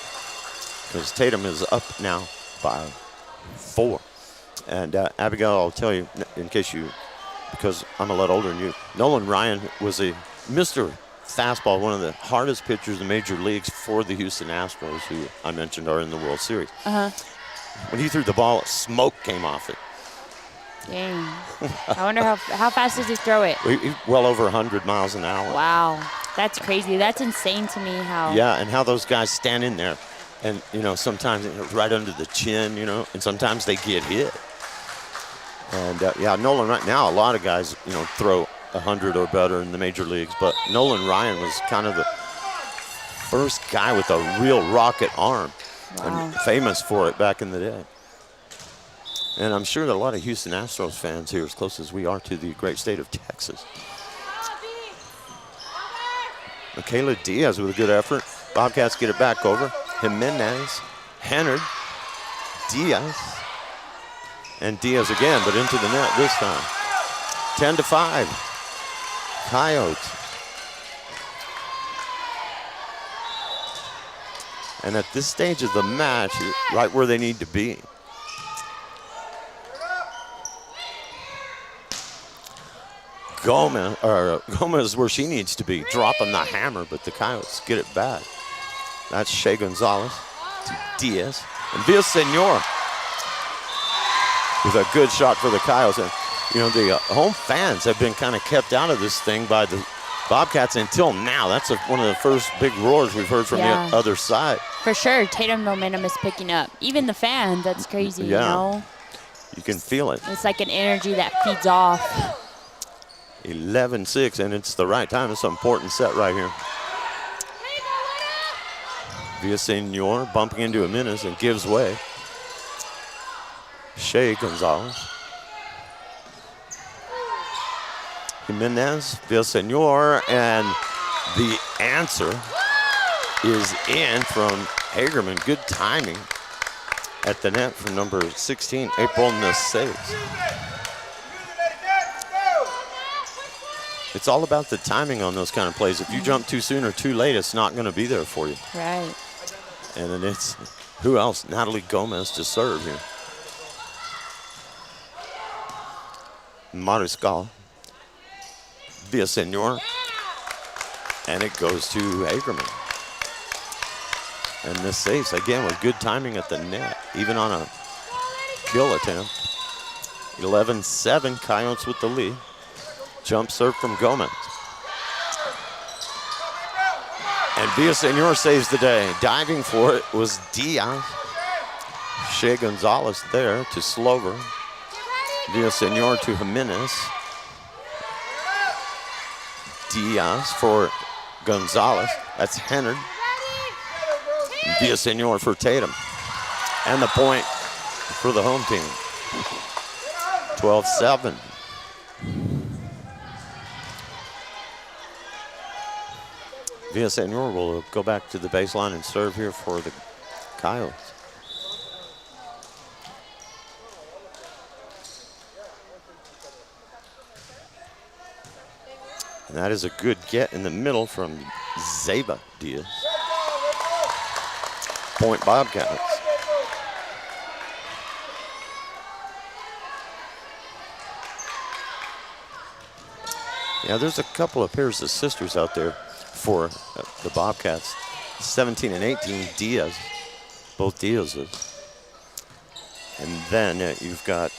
because Tatum is up now by 4. And Abigail, I'll tell you, in case you, because I'm a lot older than you, Nolan Ryan was a Mr. Fastball, one of the hardest pitchers in major leagues for the Houston Astros, who I mentioned are in the World Series. When he threw the ball, smoke came off it. Dang. I wonder how fast does he throw it? Well over 100 miles an hour. Wow. That's crazy. That's insane to me how. Yeah, and how those guys stand in there. And, you know, sometimes right under the chin, you know, and sometimes they get hit. And, yeah, Nolan, right now, a lot of guys, you know, throw 100 or better in the major leagues. But Nolan Ryan was kind of the first guy with a real rocket arm. Wow. And famous for it back in the day. And I'm sure that a lot of Houston Astros fans here, as close as we are to the great state of Texas. Michaela Diaz with a good effort. Bobcats get it back over. Jimenez, Hennard, Diaz, and Diaz again, but into the net this time. 10-5, Coyotes. And at this stage of the match, right where they need to be. Gomez where she needs to be, dropping the hammer, but the Coyotes get it back. That's Shea Gonzalez to Diaz. And Villasenor with a good shot for the Coyotes. And, you know, the home fans have been kind of kept out of this thing by the Bobcats until now. That's one of the first big roars we've heard from the other side. For sure, Tatum momentum is picking up. Even the fans, that's crazy, you know? You can feel it. It's like an energy that feeds off. 11-6, and it's the right time. It's an important set right here. Villasenor bumping into Jimenez and gives way. Shea Gonzalez. Jimenez, Villasenor, and the answer is in from Hagerman. Good timing at the net from number 16, April Naseis. It's all about the timing on those kind of plays. If you jump too soon or too late, it's not going to be there for you. Right. And then it's, who else? Natalie Gomez to serve here. Mariscal. Villasenor. And it goes to Hagerman. And this saves, again, with good timing at the net, even on a kill attempt. 11-7, Coyotes with the lead. Jump serve from Gomez. And Villasenor saves the day. Diving for it was Diaz. Shea Gonzalez there to Slover. Villasenor to Jimenez. Diaz for Gonzalez. That's Hennard. Villasenor for Tatum. And the point for the home team. 12-7. Villasenor will go back to the baseline and serve here for the Coyotes. And that is a good get in the middle from Zeba Diaz. Point Bobcats. Yeah, there's a couple of pairs of sisters out there for the Bobcats. 17 and 18, Diaz, both Diaz's. And then you've got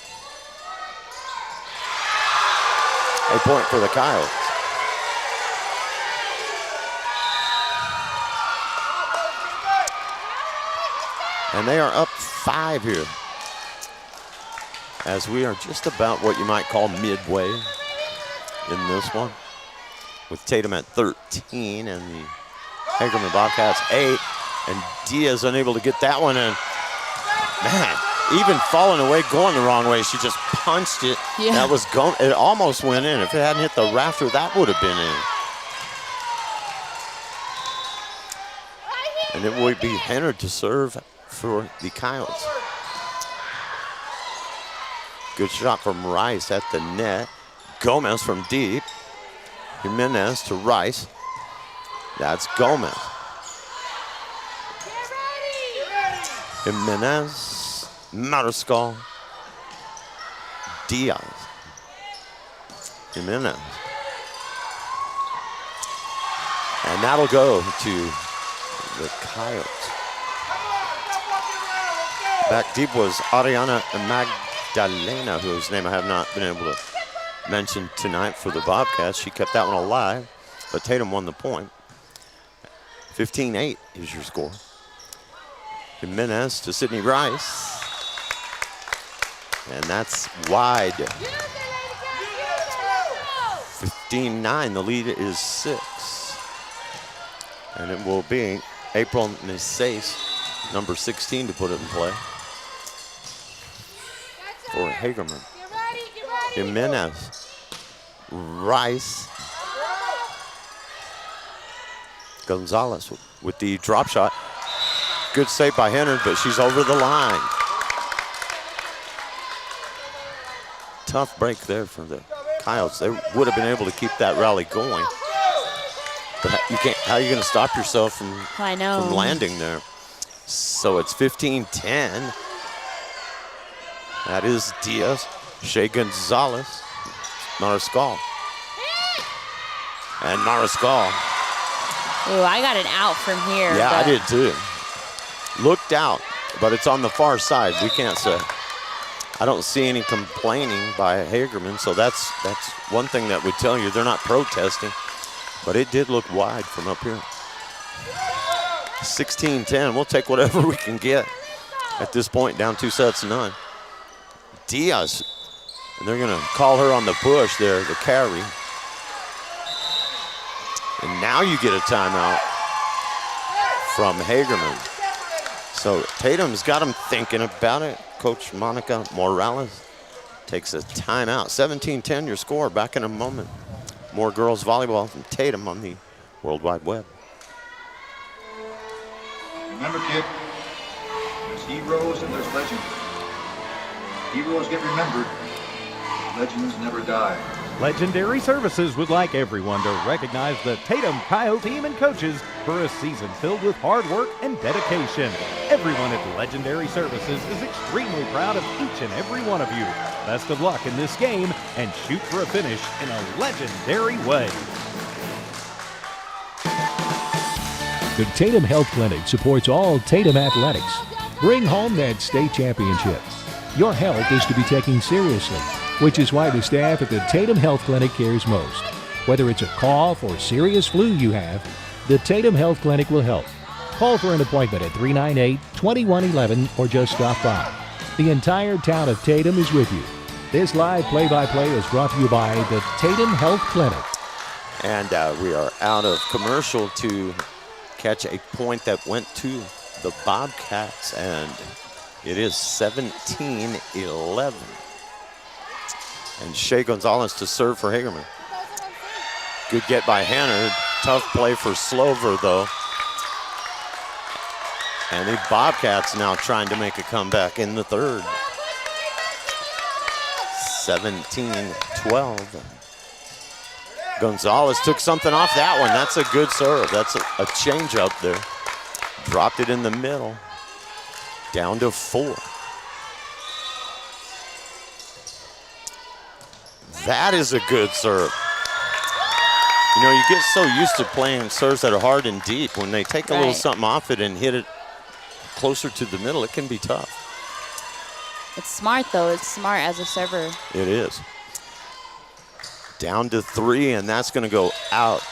a point for the Coyotes. And they are up 5 here, as we are just about what you might call midway in this one, with Tatum at 13 and the Hagerman Bobcats 8, and Diaz unable to get that one in. Man, even falling away, going the wrong way, she just punched it. Yeah. That was going, it almost went in. If it hadn't hit the rafter, that would have been in. And it would be Hennard to serve for the Coyotes. Good shot from Rice at the net. Gomez from deep. Jimenez to Rice. That's Gomez. Jimenez, Mariscal, Diaz, Jimenez. And that'll go to the Coyotes. Back deep was Ariana Magdalena, whose name I have not been able to mention tonight for the Bobcats. She kept that one alive, but Tatum won the point. 15-8 is your score. Jimenez to Sydney Rice. And that's wide. 15-9, the lead is 6. And it will be April Nisace, number 16, to put it in play for Hagerman. Jimenez, Rice, Gonzalez with the drop shot. Good save by Hennard, but she's over the line. Tough break there for the Coyotes. They would have been able to keep that rally going. But you can't, how are you going to stop yourself from landing there? So it's 15-10. That is Diaz, Shea Gonzalez, Mariscal. And Mariscal. Ooh, I got an out from here. Yeah, I did too. Looked out, but it's on the far side. We can't say. I don't see any complaining by Hagerman, so that's one thing that would tell you they're not protesting. But it did look wide from up here. 16-10. We'll take whatever we can get at this point, down 2-0. Diaz, and they're going to call her on the push there, the carry. And now you get a timeout from Hagerman. So Tatum's got him thinking about it. Coach Monica Morales takes a timeout. 17-10 your score. Back in a moment. More girls volleyball from Tatum on the World Wide Web. Remember, kid, there's heroes and there's legends. Heroes get remembered. Legends never die. Legendary Services would like everyone to recognize the Tatum Coyote team and coaches for a season filled with hard work and dedication. Everyone at Legendary Services is extremely proud of each and every one of you. Best of luck in this game and shoot for a finish in a legendary way. The Tatum Health Clinic supports all Tatum athletics. Bring home that state championship. Your health is to be taken seriously, which is why the staff at the Tatum Health Clinic cares most. Whether it's a cough or serious flu you have, the Tatum Health Clinic will help. Call for an appointment at 398-2111 or just stop by. The entire town of Tatum is with you. This live play-by-play is brought to you by the Tatum Health Clinic. And we are out of commercial to catch a point that went to the Bobcats, and it is 17-11. And Shea Gonzalez to serve for Hagerman. Good get by Hannard. Tough play for Slover, though. And the Bobcats now trying to make a comeback in the third. 17-12. Gonzalez took something off that one. That's a good serve. That's a change up there. Dropped it in the middle. Down to 4. That is a good serve. You know, you get so used to playing serves that are hard and deep. When they take a little something off it and hit it closer to the middle, it can be tough. It's smart, though. It's smart as a server. It is. Down to 3, and that's going to go out.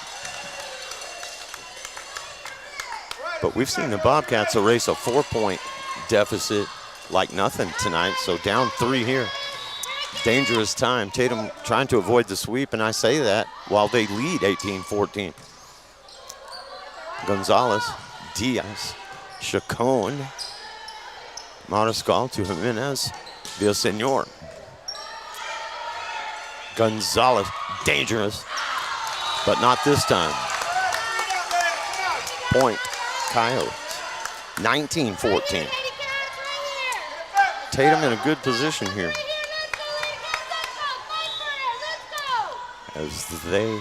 But we've seen the Bobcats erase a 4-point deficit like nothing tonight, so down 3 here. Dangerous time. Tatum trying to avoid the sweep, and I say that while they lead 18-14. Gonzalez, Diaz, Chacon, Mariscal to Jimenez, Villasenor. Gonzalez, dangerous, but not this time. Point, Coyotes, 19-14. Tatum in a good position here, as they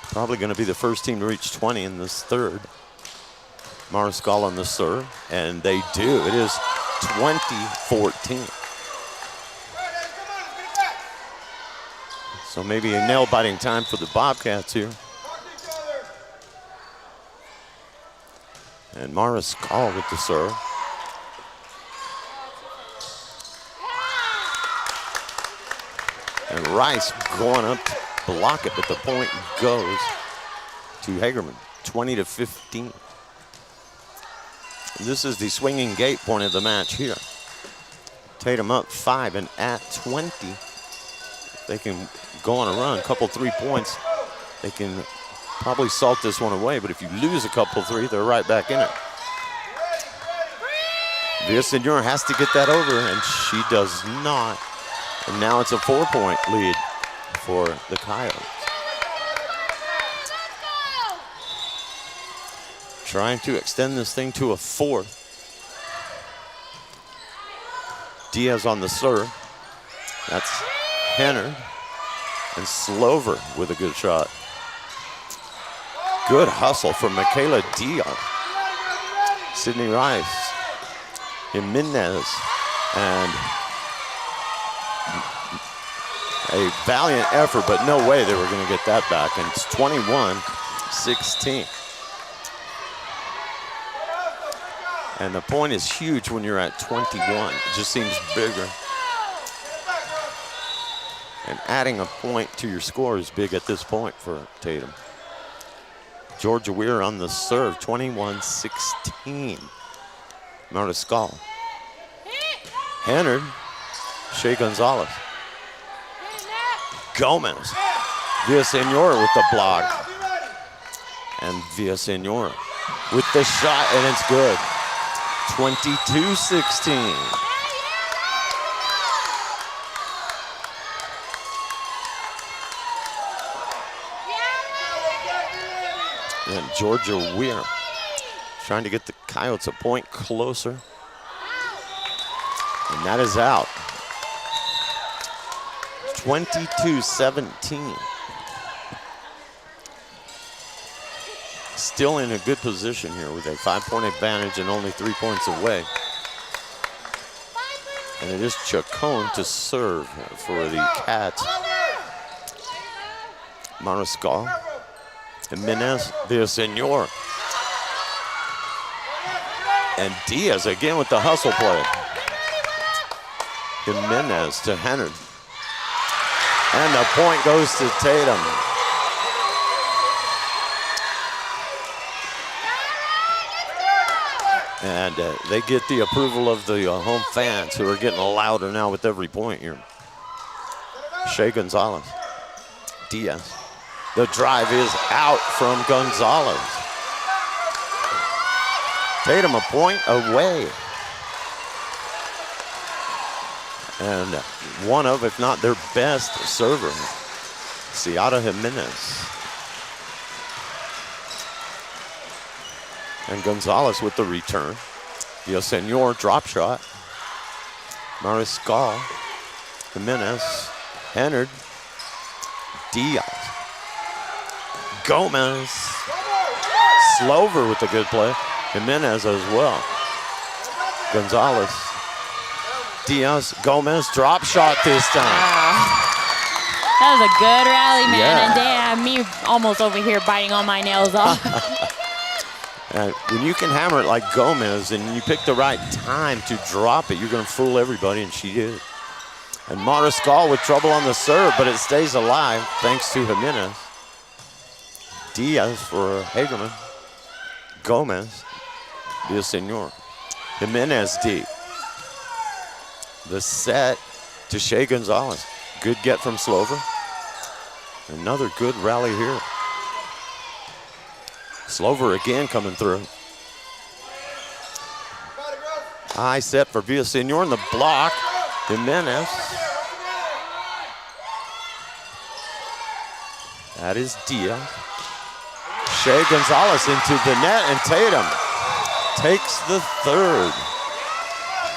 probably going to be the first team to reach 20 in this third. Mariscal on the serve, and they do. It is 20-14. So maybe a nail-biting time for the Bobcats here. And Mariscal with the serve. And Rice going up to block it, but the point goes to Hagerman, 20-15. This is the swinging gate point of the match here. Tatum up 5 and at 20. They can go on a run, a couple 3 points. They can probably salt this one away, but if you lose a couple 3, they're right back in it. Villasenor has to get that over, and she does not. And now it's a 4-point lead for the Coyotes. Trying to extend this thing to a 4th. Diaz on the serve. That's Hannard. And Slover with a good shot. Good hustle from Michaela Diaz. Sydney Rice. Jimenez. And a valiant effort, but no way they were going to get that back. And it's 21-16. And the point is huge when you're at 21. It just seems bigger. And adding a point to your score is big at this point for Tatum. Georgia Weir on the serve, 21-16. Mariscal. Hannard, Shea Gonzalez. Gomez. Villasenor with the block. And Villasenor with the shot, and it's good. 22-16. And Georgia Weir trying to get the Coyotes a point closer. And that is out. 22-17. Still in a good position here with a 5-point advantage and only 3 points away. And it is Chacon to serve for the Cats. Mariscal, Jimenez, Villasenor. And Diaz again with the hustle play. Jimenez to Hennard. And the point goes to Tatum. And they get the approval of the home fans, who are getting louder now with every point here. Shea Gonzalez. Diaz. The drive is out from Gonzalez. Tatum a point away. And one of, if not their best server, Ciara Jimenez. And Gonzalez with the return. Villasenor drop shot. Mariscal, Jimenez, Hennard, Diaz, Gomez, Slover with the good play. Jimenez as well. Gonzalez, Diaz, Gomez, drop shot this time. That was a good rally, man. Yeah. And damn, me almost over here biting all my nails off. When you can hammer it like Gomez and you pick the right time to drop it, you're going to fool everybody, and she did. And Mariscal with trouble on the serve, but it stays alive thanks to Jimenez. Diaz for Hagerman. Gomez, Villasenor. Jimenez deep. The set to Shea Gonzalez. Good get from Slover. Another good rally here. Slover again coming through. High set for Villasenor in the block. Jimenez. That is Diaz. Shea Gonzalez into the net, and Tatum takes the third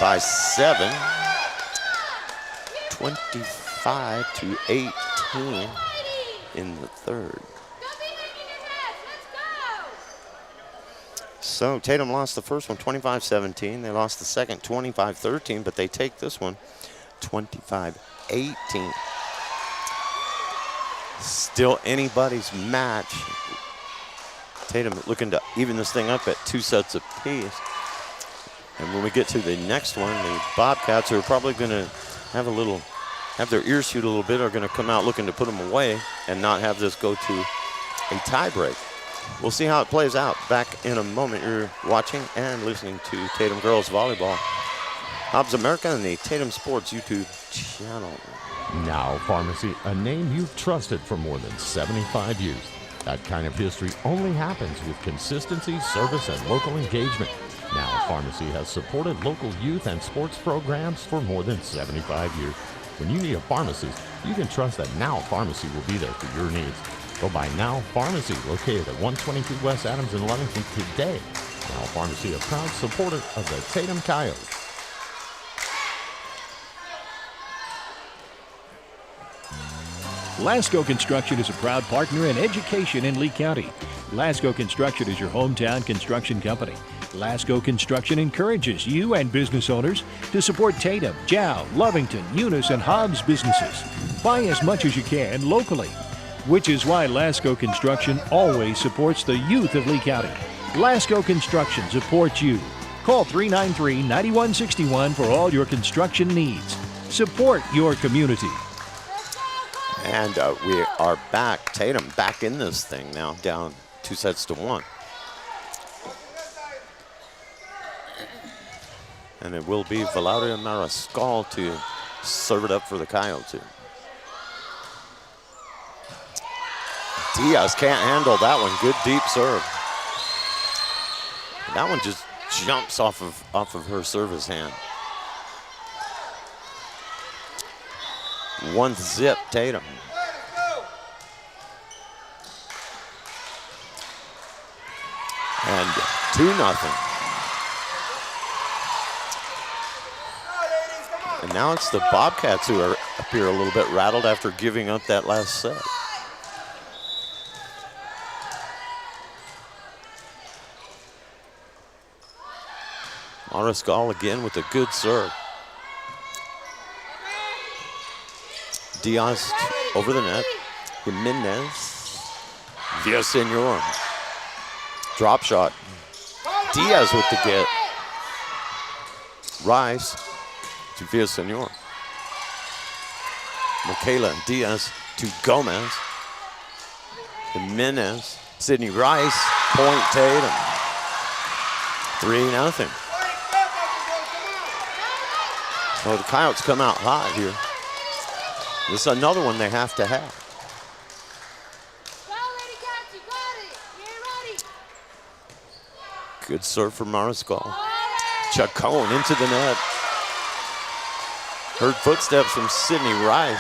by 7. 25-18 in the third. So Tatum lost the first one 25-17. They lost the second 25-13, but they take this one 25-18. Still anybody's match. Tatum looking to even this thing up at 2 sets apiece. And when we get to the next one, the Bobcats are probably going to have their ears shoot a little bit, are going to come out looking to put them away and not have this go to a tie break. We'll see how it plays out. Back in a moment. You're watching and listening to Tatum Girls Volleyball. Hobbs America and the Tatum Sports YouTube channel. Now Pharmacy, a name you've trusted for more than 75 years. That kind of history only happens with consistency, service, and local engagement. Now Pharmacy has supported local youth and sports programs for more than 75 years. When you need a pharmacist, you can trust that Now Pharmacy will be there for your needs. Go by Now Pharmacy, located at 122 West Adams in Lovington today. Now Pharmacy, a proud supporter of the Tatum Coyotes. Lasco Construction is a proud partner in education in Lee County. Lasco Construction is your hometown construction company. Lasco Construction encourages you and business owners to support Tatum, Jow, Lovington, Eunice, and Hobbs businesses. Buy as much as you can locally, which is why Lasco Construction always supports the youth of Lee County. Lasco Construction supports you. Call 393-9161 for all your construction needs. Support your community. And we are back. Tatum back in this thing now, down 2-1. And it will be Valeria Mariscal to serve it up for the Coyotes here. Diaz can't handle that one. Good deep serve. That one just jumps off of her service hand. 1-0 Tatum. And 2-0. And now it's the Bobcats who appear a little bit rattled after giving up that last set. Mariscal again with a good serve. Diaz over the net. Jimenez. Villasenor. Drop shot. Diaz with the get. Rice to Villasenor. Michaela Diaz to Gomez. Jimenez. Sydney Rice. Point Tatum. 3-0. So the Coyotes come out hot here. This is another one they have to have. Good serve from Mariscal. Chacon into the net. Heard footsteps from Sydney Rice.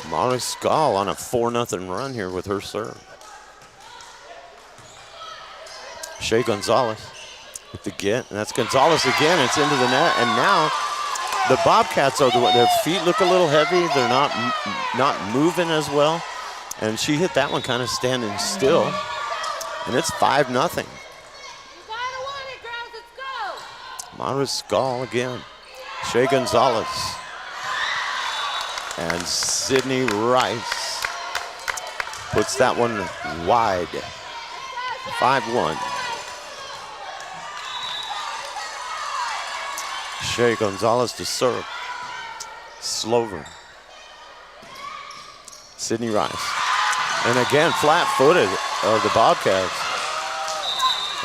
Mariscal on a 4-0 run here with her serve. Shea Gonzalez with the get, and that's Gonzalez again. It's into the net, and now the Bobcats are their feet look a little heavy. They're not moving as well, and she hit that one kind of standing still, and it's 5-0. Mariscal again. Shea Gonzalez and Sydney Rice puts that one wide. 5-1. Shea Gonzalez to serve. Slover. Sydney Rice. And again, flat-footed of the Bobcats.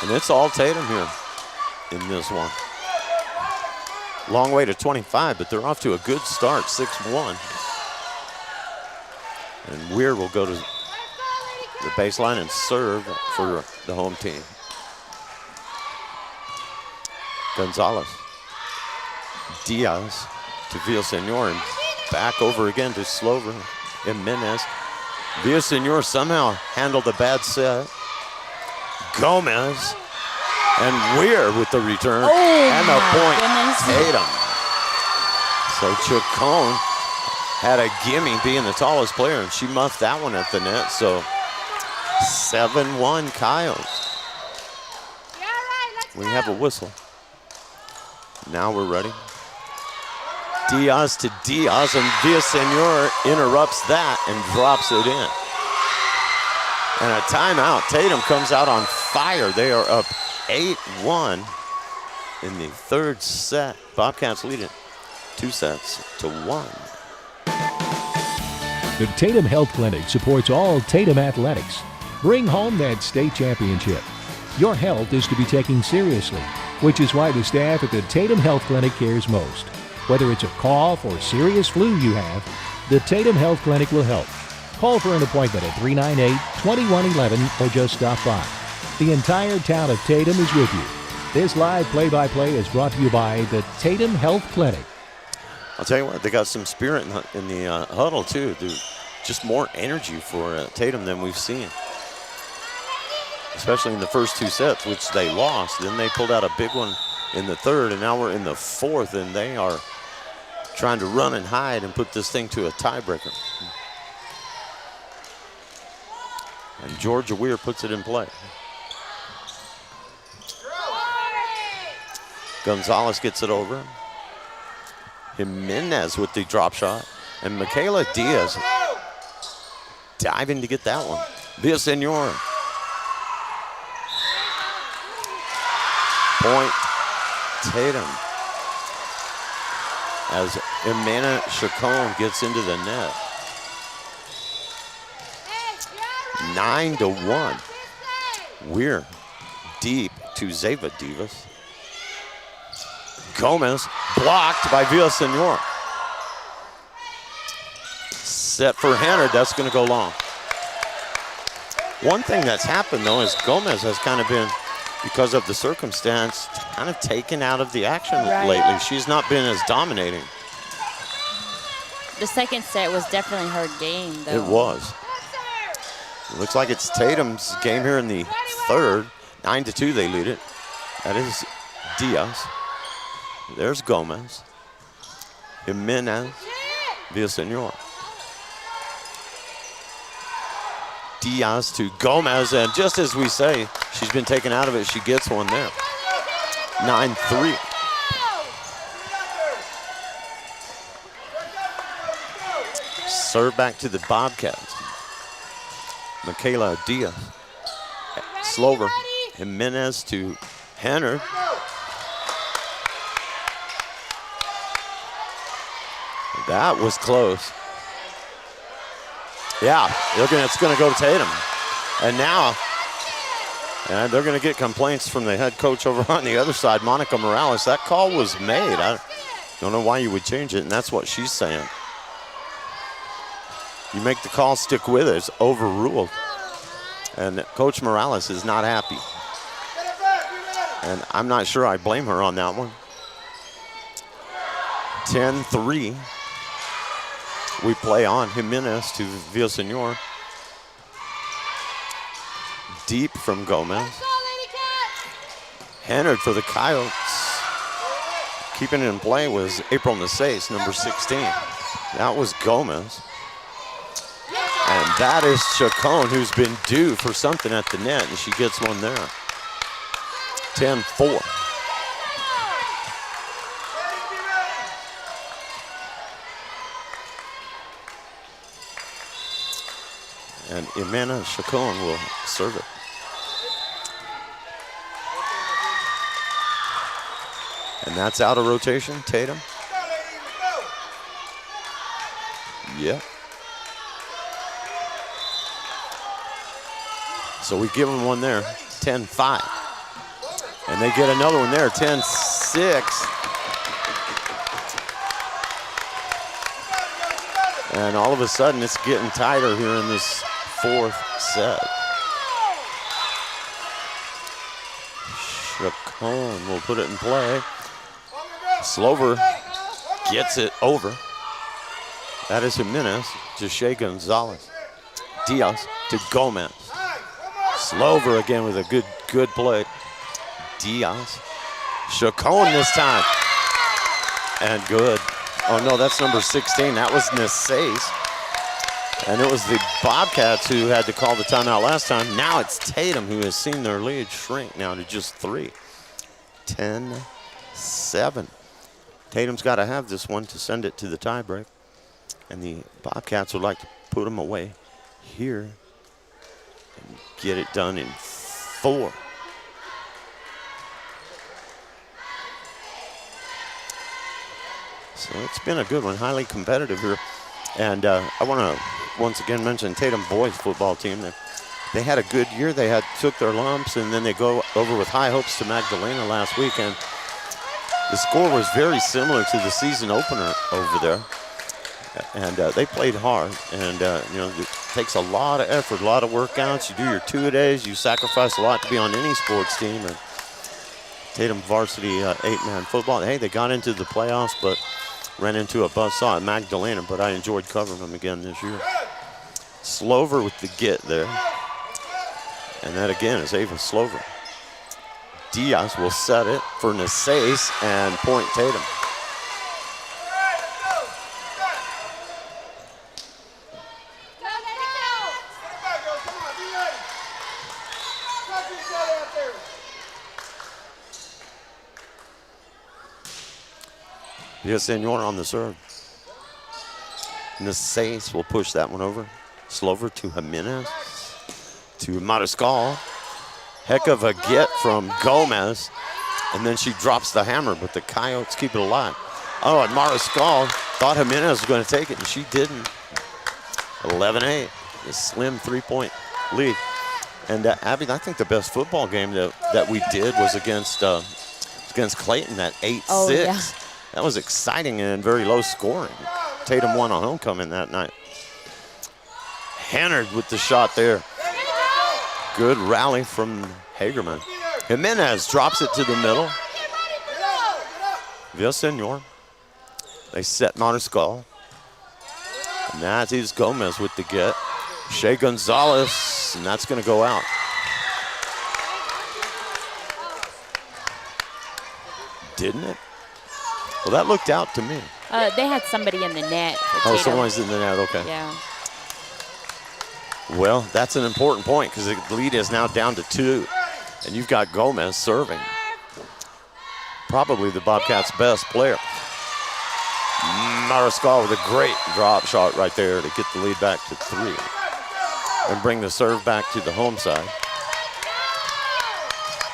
And it's all Tatum here in this one. Long way to 25, but they're off to a good start, 6-1. And Weir will go to the baseline and serve for the home team. Gonzalez. Diaz to Villasenor and back over again to Slover. Jimenez. Villasenor somehow handled a bad set. Gomez and Weir with the return and the point. Tatum. So Chacon had a gimme being the tallest player, and she muffed that one at the net. So 7-1 Coyotes. We have a whistle. Now we're ready. Diaz to Diaz, and Villasenor interrupts that and drops it in. And a timeout. Tatum comes out on fire. They are up 8-1 in the third set. Bobcats lead it 2-1. The Tatum Health Clinic supports all Tatum athletics. Bring home that state championship. Your health is to be taken seriously, which is why the staff at the Tatum Health Clinic cares most. Whether it's a cough or serious flu you have, the Tatum Health Clinic will help. Call for an appointment at 398-2111 or just stop by. The entire town of Tatum is with you. This live play-by-play is brought to you by the Tatum Health Clinic. I'll tell you what, they got some spirit in the huddle too. There's just more energy for Tatum than we've seen. Especially in the first two sets, which they lost. Then they pulled out a big one in the third, and now we're in the fourth, and they are trying to run and hide and put this thing to a tiebreaker. And Georgia Weir puts it in play. Gonzalez gets it over. Jimenez with the drop shot. And Michaela Diaz diving to get that one. Villasenor. Point Tatum. As Imana Chacon gets into the net. 9-1. Weir deep to Zeva Divas. Gomez blocked by Villasenor. Set for Hannard, that's gonna go long. One thing that's happened though is Gomez has kind of been, because of the circumstance, kind of taken out of the action lately. She's not been as dominating. The second set was definitely her game, though. It was. It looks like it's Tatum's game here in the third. 9-2 they lead it. That is Diaz. There's Gomez. Jimenez. Villasenor. Diaz to Gomez, and just as we say, she's been taken out of it, she gets one there. 9-3. Serve back to the Bobcats. Michaela Diaz. Slover. Jimenez to Henner. That was close. Yeah, it's going to go to Tatum. And now, they're going to get complaints from the head coach over on the other side, Monica Morales. That call was made. I don't know why you would change it, and that's what she's saying. You make the call, stick with it. It's overruled. And Coach Morales is not happy. And I'm not sure I blame her on that one. 10-3. We play on. Jimenez to Villasenor. Deep from Gomez. Hennard for the Coyotes. Keeping it in play was April Nasace, number 16. That was Gomez. And that is Chacon, who's been due for something at the net, and she gets one there. 10-4. And Imena Chacon will serve it. And that's out of rotation, Tatum. Yeah. So we give them one there, 10-5. And they get another one there, 10-6. And all of a sudden, it's getting tighter here in this fourth set. Chacon will put it in play. Slover gets it over. That is Jimenez to Shea Gonzalez. Diaz to Gomez. Slover again with a good play. Diaz. Chacon this time. And good. Oh no, that's number 16. That was Nasace. And it was the Bobcats who had to call the timeout last time. Now it's Tatum who has seen their lead shrink now to just 3. 10-7. Tatum's got to have this one to send it to the tiebreak. And the Bobcats would like to put them away here and get it done in 4. So it's been a good one, highly competitive here. And I want to once again mention Tatum boys football team. They had a good year. They took their lumps, and then they go over with high hopes to Magdalena last weekend. The score was very similar to the season opener over there. And they played hard. And, it takes a lot of effort, a lot of workouts. You do your 2-a-days. You sacrifice a lot to be on any sports team. And Tatum varsity 8-man football. Hey, they got into the playoffs, but ran into a buzzsaw at Magdalena, but I enjoyed covering them again this year. Slover with the get there. And that again is Ava Slover. Diaz will set it for Nasace and point Tatum. Villasenor on the serve. Nasace will push that one over. Slover to Jimenez. To Mariscal. Heck of a get from Gomez. And then she drops the hammer, but the Coyotes keep it alive. Oh, and Mariscal thought Jimenez was going to take it, and she didn't. 11-8. A slim 3-point lead. And Abby, I think the best football game that we did was against Clayton, that 8-6. Oh, yeah. That was exciting and very low scoring. Tatum won on homecoming that night. Hannard with the shot there. Good rally from Hagerman. Jimenez drops it to the middle. Villasenor. They set Mariscal. And that is Gomez with the get. Shea Gonzalez, and that's going to go out. Didn't it? Well, that looked out to me. They had somebody in the net. For Oh, Tatum. someone's in the net, okay. Yeah. Well, that's an important point because the lead is now down to 2. And you've got Gomez serving. Probably the Bobcats' best player. Mariscal with a great drop shot right there to get the lead back to 3. And bring the serve back to the home side.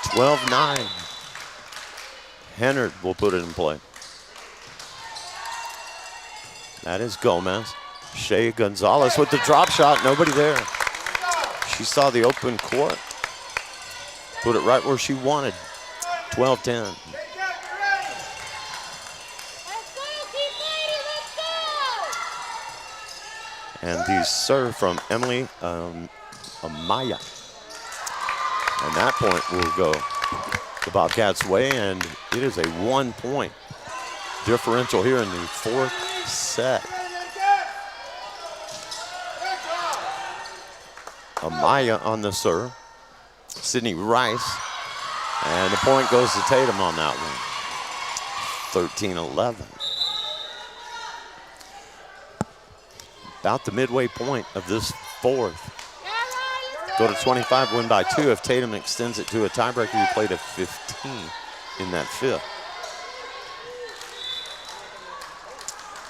12-9. Hennard will put it in play. That is Gomez. Shea Gonzalez with the drop shot. Nobody there. She saw the open court. Put it right where she wanted. 12-10. And the serve from Emily Amaya. And that point will go the Bobcats' way, and it is a 1-point differential here in the 4th set. Amaya on the serve. Sydney Rice. And the point goes to Tatum on that one. 13-11. About the midway point of this 4th. Go to 25, win by 2. If Tatum extends it to a tiebreaker, you play to 15 in that 5th.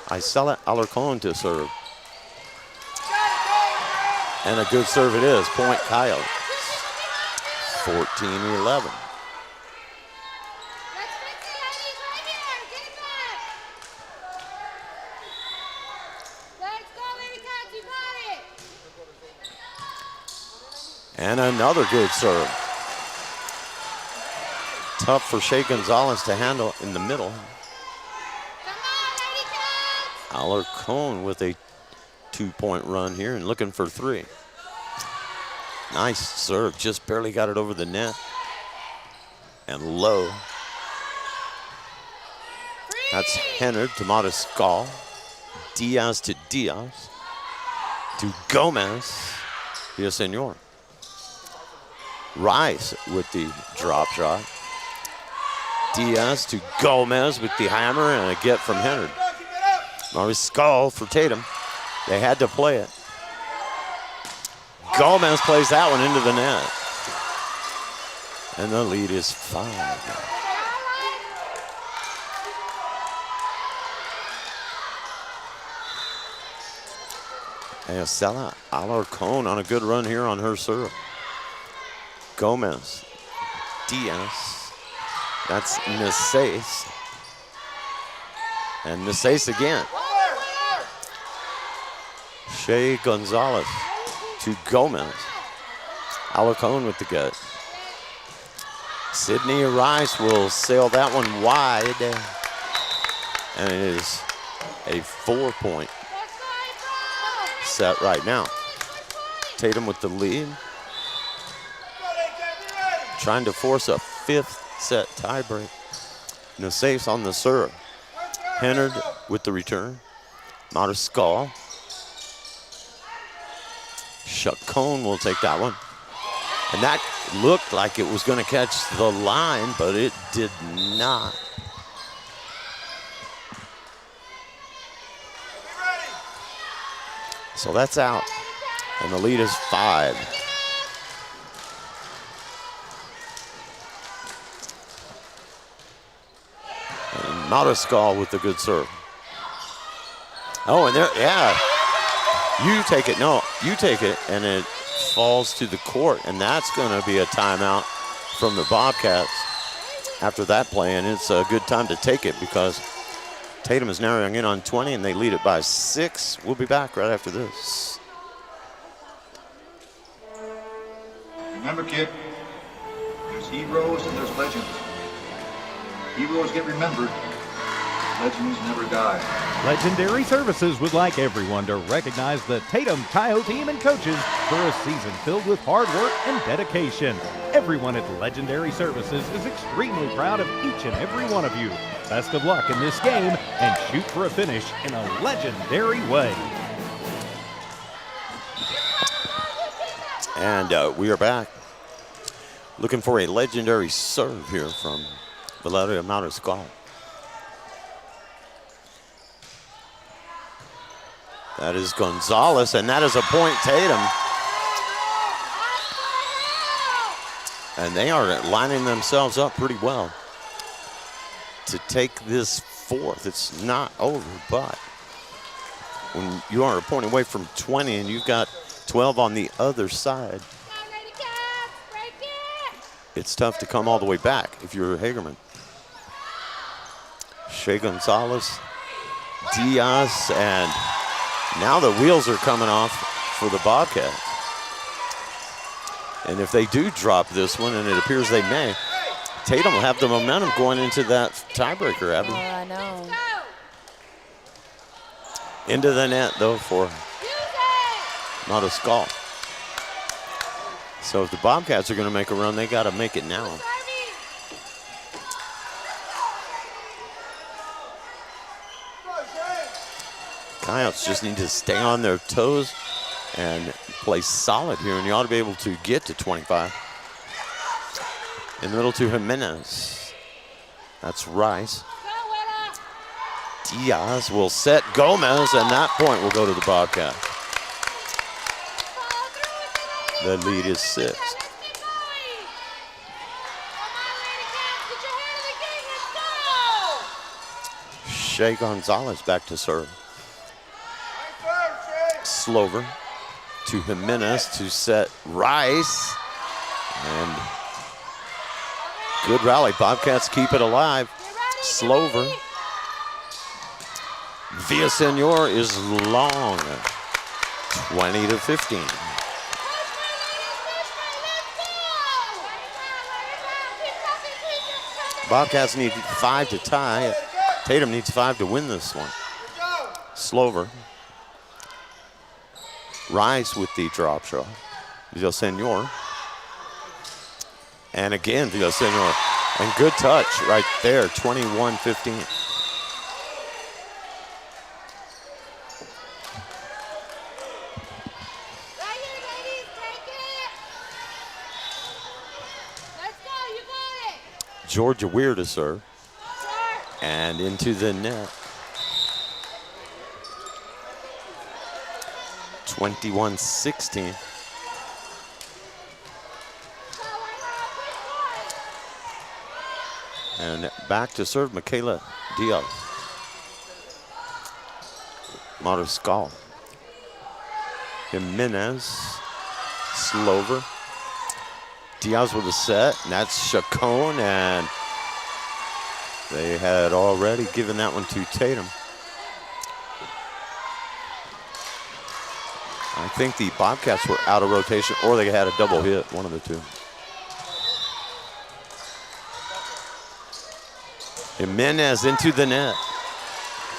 Isela Alarcon to serve. And a good serve it is. Point Coyotes. 14-11. And another good serve. Tough for Shea Gonzalez to handle in the middle. Alarcon with a 2-point run here and looking for 3. Nice serve, just barely got it over the net. And low. That's Hennard to Mariscal. Diaz to Diaz. To Gomez. Villaseñor. Rice with the drop shot. Diaz to Gomez with the hammer and a get from Hennard. Mariscal for Tatum. They had to play it. Gomez plays that one into the net. And the lead is 5. Isela Alarcon on a good run here on her serve. Gomez, Diaz, that's Nisace. And Nisace again. Shea Gonzalez to Gomez. Alarcon with the gut. Sydney Rice will sail that one wide. And it is a 4-point set right now. Tatum with the lead. Trying to force a 5th set tiebreak. Nisace on the serve. Hennard with the return. Mariscal. Chacon will take that one. And that looked like it was going to catch the line, but it did not. So that's out. And the lead is 5. And Mariscal with the good serve. Oh, and there, yeah. You take it, no, you take it, and it falls to the court, and that's going to be a timeout from the Bobcats after that play, and it's a good time to take it because Tatum is narrowing in on 20, and they lead it by 6. We'll be back right after this. Remember, kid, there's heroes and there's legends. Heroes get remembered. Legends never die. Legendary Services would like everyone to recognize the Tatum Coyote team and coaches for a season filled with hard work and dedication. Everyone at Legendary Services is extremely proud of each and every one of you. Best of luck in this game and shoot for a finish in a legendary way. And we are back. Looking for a legendary serve here from Valeria Mariscal. That is Gonzalez, and that is a point, Tatum. And they are lining themselves up pretty well to take this fourth. It's not over, but when you are a point away from 20 and you've got 12 on the other side, it's tough to come all the way back if you're Hagerman. Shea Gonzalez, Diaz, and now the wheels are coming off for the Bobcats. And if they do drop this one, and it appears they may, Tatum will have the momentum going into that tiebreaker, Abby. Oh, I know. Into the net, though, for Mariscal. So if the Bobcats are going to make a run, they got to make it now. Coyotes just need to stay on their toes and play solid here, and you ought to be able to get to 25. In the middle to Jimenez. That's Rice. Diaz will set Gomez, and that point will go to the Bobcats. The lead is 6. Shea Gonzalez back to serve. Slover to Jimenez to set Rice. And good rally. Bobcats keep it alive. Slover. Villasenor is long. 20-15. Bobcats need 5 to tie. Tatum needs 5 to win this one. Slover. Rice with the drop shot. Villasenor. And again, Villasenor. And good touch right there, 21-15. Georgia Weir to serve. And into the net. 21-16. And back to serve Michaela Diaz. Mariscal. Jimenez. Slover. Diaz with a set, and that's Chacon, and they had already given that one to Tatum. I think the Bobcats were out of rotation, or they had a double hit, one of the two. Jimenez into the net.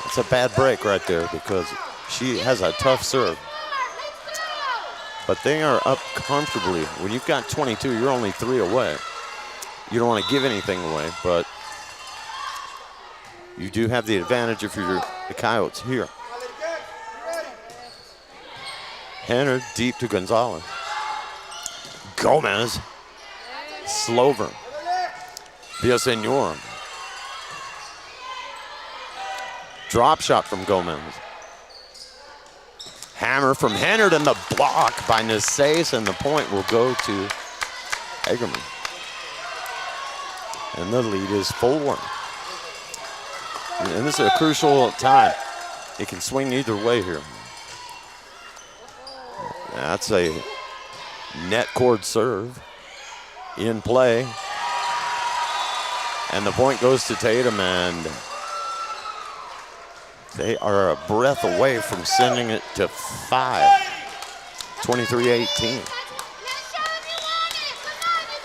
That's a bad break right there because she has a tough serve. But they are up comfortably. When you've got 22, you're only 3 away. You don't want to give anything away, but you do have the advantage if you're the Coyotes here. Henner deep to Gonzalez. Gomez. Slover. Villasenor. Drop shot from Gomez. Hammer from Henner, and the block by Nasace, and the point will go to Hagerman. And the lead is 4. And this is a crucial time. It can swing either way here. That's a net cord serve in play. And the point goes to Tatum, and they are a breath away from sending it to 5. 23-18.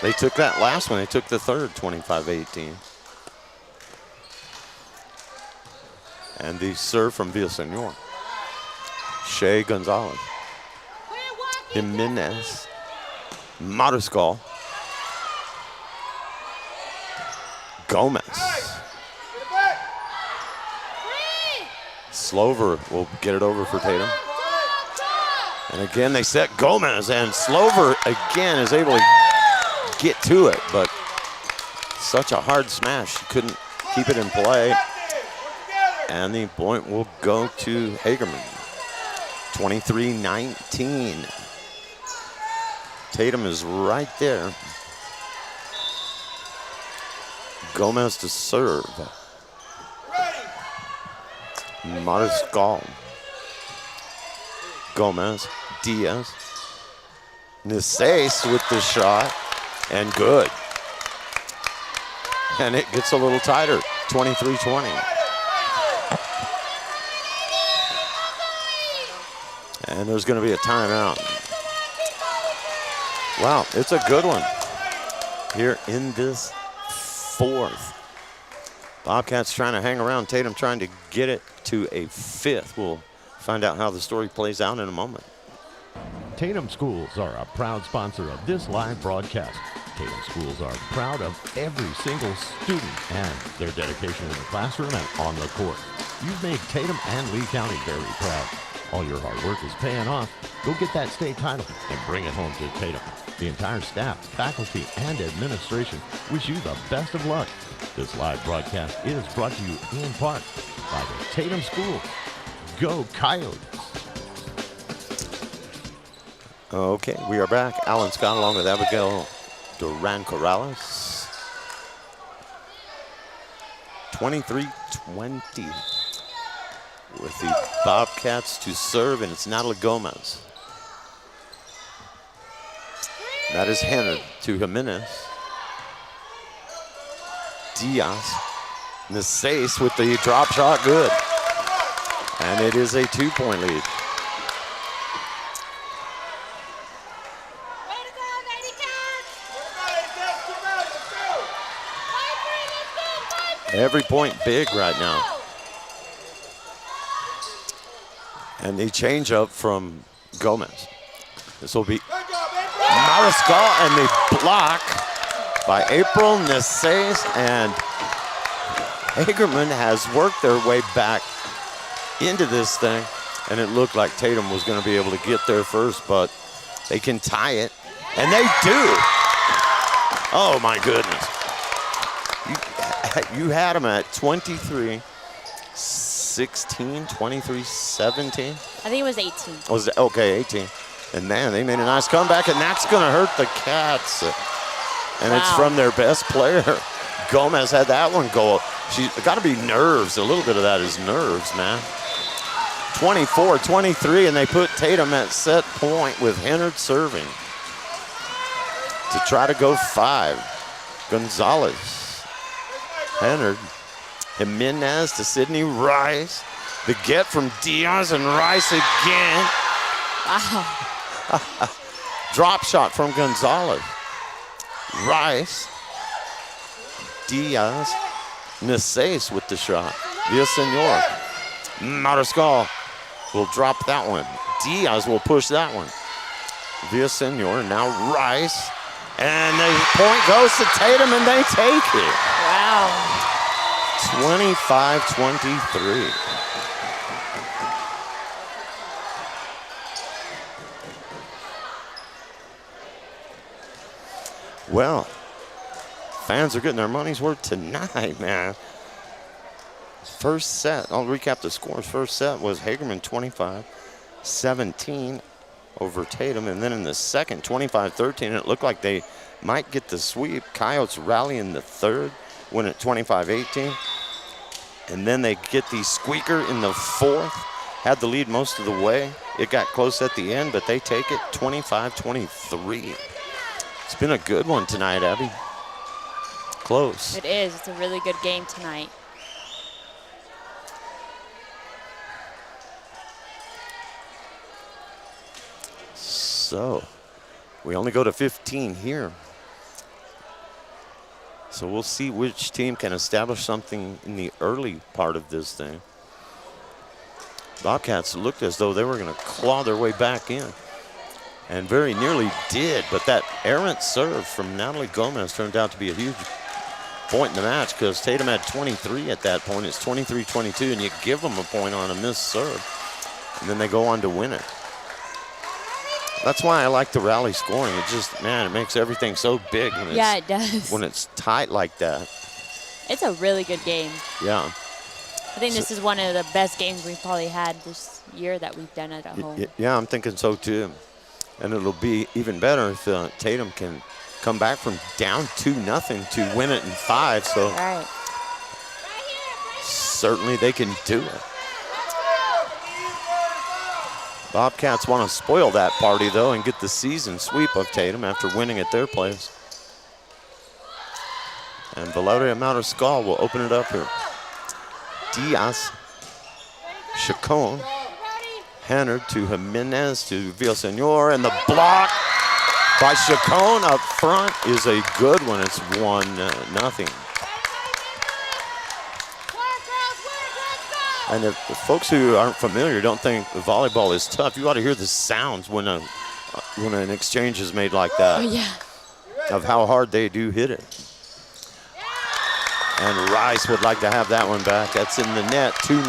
They took that last one. They took the third, 25-18. And the serve from Villasenor. Shea Gonzalez. Jimenez. Mariscal. Gomez. Slover will get it over for Tatum. And again, they set Gomez, and Slover again is able to get to it, but such a hard smash. She couldn't keep it in play. And the point will go to Hagerman. 23-19. Tatum is right there. Gomez to serve. Mariscal. Gomez. Diaz. Nices with the shot. And good. And it gets a little tighter. 23-20. And there's going to be a timeout. Wow, it's a good one here in this fourth. Bobcats trying to hang around. Tatum trying to get it to a fifth. We'll find out how the story plays out in a moment. Tatum Schools are a proud sponsor of this live broadcast. Tatum Schools are proud of every single student and their dedication in the classroom and on the court. You've made Tatum and Lee County very proud. All your hard work is paying off. Go get that state title and bring it home to Tatum. The entire staff, faculty, and administration wish you the best of luck. This live broadcast is brought to you in part by the Tatum School. Go Coyotes! Okay, we are back. Alan Scott along with Abigail Duran-Corrales. 23-20 with the Bobcats to serve, and it's Natalie Gomez. That is handed to Jimenez. Diaz. Nices with the drop shot, good. And it is a 2-point lead. Every point big right now. And the change up from Gomez. This will be Mariscal, and the block by April Nices, and Hagerman has worked their way back into this thing, and it looked like Tatum was going to be able to get there first, but they can tie it, and they do. Oh my goodness. You had them at 23-16, 23-17. I think it was 18. Was it? Okay, 18. And man, they made a nice comeback, and that's going to hurt the Cats. And It's from their best player. Gomez had that one go. She's got to be nerves. A little bit of that is nerves, man. 24-23, and they put Tatum at set point with Hennard serving to try to go 5. Gonzalez. Hennard. Jimenez to Sydney Rice. The get from Diaz and Rice again. Wow. Drop shot from Gonzalez. Rice. Diaz. Nices with the shot. Villasenor. Mariscal will drop that one. Diaz will push that one. Villasenor, now Rice. And the point goes to Tatum, and they take it. Wow. 25-23. Well, fans are getting their money's worth tonight, man. First set, I'll recap the scores. First set was Hagerman 25-17 over Tatum. And then in the second, 25-13, it looked like they might get the sweep. Coyotes rally in the third, win at 25-18. And then they get the squeaker in the fourth. Had the lead most of the way. It got close at the end, but they take it 25-23. It's been a good one tonight, Abby. Close. It is. It's a really good game tonight. So, we only go to 15 here. So we'll see which team can establish something in the early part of this thing. Bobcats looked as though they were going to claw their way back in. And very nearly did, but that errant serve from Natalie Gomez turned out to be a huge point in the match, because Tatum had 23 at that point. It's 23-22, and you give them a point on a missed serve, and then they go on to win it. That's why I like the rally scoring. It just, man, it makes everything so big when Yeah, it does. when it's tight like that. It's a really good game. Yeah. I think this is one of the best games we've probably had this year that we've done it at home. Yeah, I'm thinking so too. And it'll be even better if Tatum can come back from down 2-0 to win it in 5. So Right. certainly they can do it. Bobcats want to spoil that party, though, and get the season sweep of Tatum after winning at their place. And Valeria Mariscal will open it up here. Diaz, Chacon, Hannard to Jimenez to Villasenor, and the block by Chacon up front is a good one. It's 1-0. And if folks who aren't familiar don't think volleyball is tough, you ought to hear the sounds when an exchange is made like that. Oh, yeah. Of how hard they do hit it. And Rice would like to have that one back. That's in the net, 2-0.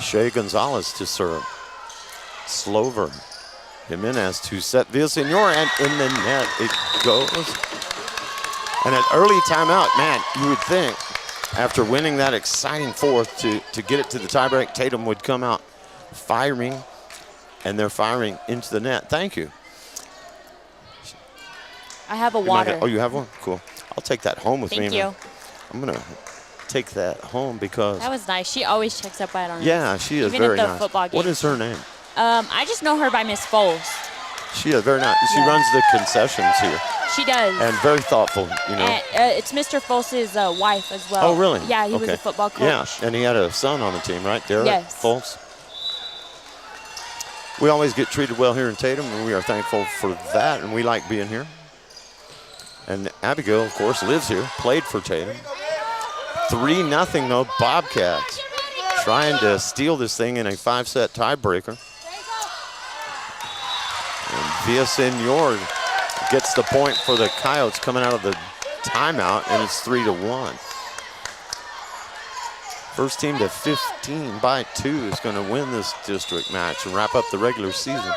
Shea Gonzalez to serve. Slover. Jimenez to set Villasenor, and in the net it goes. And an early timeout, man, you would think after winning that exciting fourth to get it to the tiebreak, Tatum would come out firing, and they're firing into the net. Thank you. I have a water. Oh, you have one? Cool. I'll take that home with me. Thank you. I'm going to take that home because... That was nice. She always checks up on us. Yeah, she is Even very at the nice. football game. What is her name? I just know her by Miss Foles. She is very nice. She runs the concessions here. She does. And very thoughtful, you know. And, it's Mr. Foles' wife as well. Oh, really? Yeah, he was Okay. a football coach. Yeah, and he had a son on the team, right? Derek Yes. Foles. We always get treated well here in Tatum, and we are thankful for that, and we like being here. And Abigail, of course, lives here, played for Tatum. 3-0, though, Bobcats trying to steal this thing in a 5-set tiebreaker. And Villasenor gets the point for the Coyotes coming out of the timeout, and it's 3-1. First team to 15 by 2 is going to win this district match and wrap up the regular season.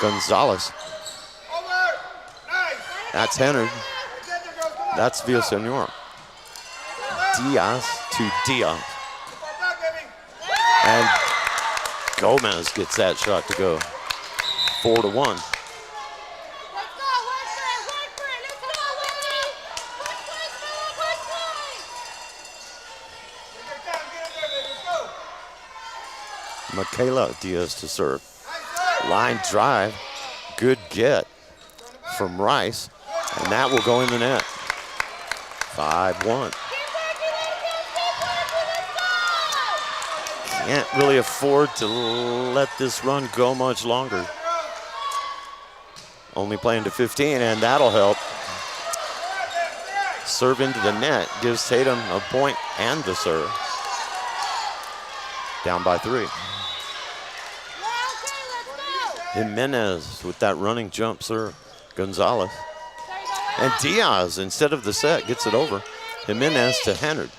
Gonzalez. That's Hennard. That's Villasenor. Diaz to Diaz. And Gomez gets that shot to go. 4-1. Michaela Diaz to serve. Line drive. Good get from Rice. And that will go in the net. 5-1. Can't really afford to let this run go much longer. Only playing to 15, and that'll help. Serve into the net gives Tatum a point and the serve. Down by 3. Jimenez with that running jump serve. Gonzalez. And Diaz, instead of the set, gets it over. Jimenez to Hennard.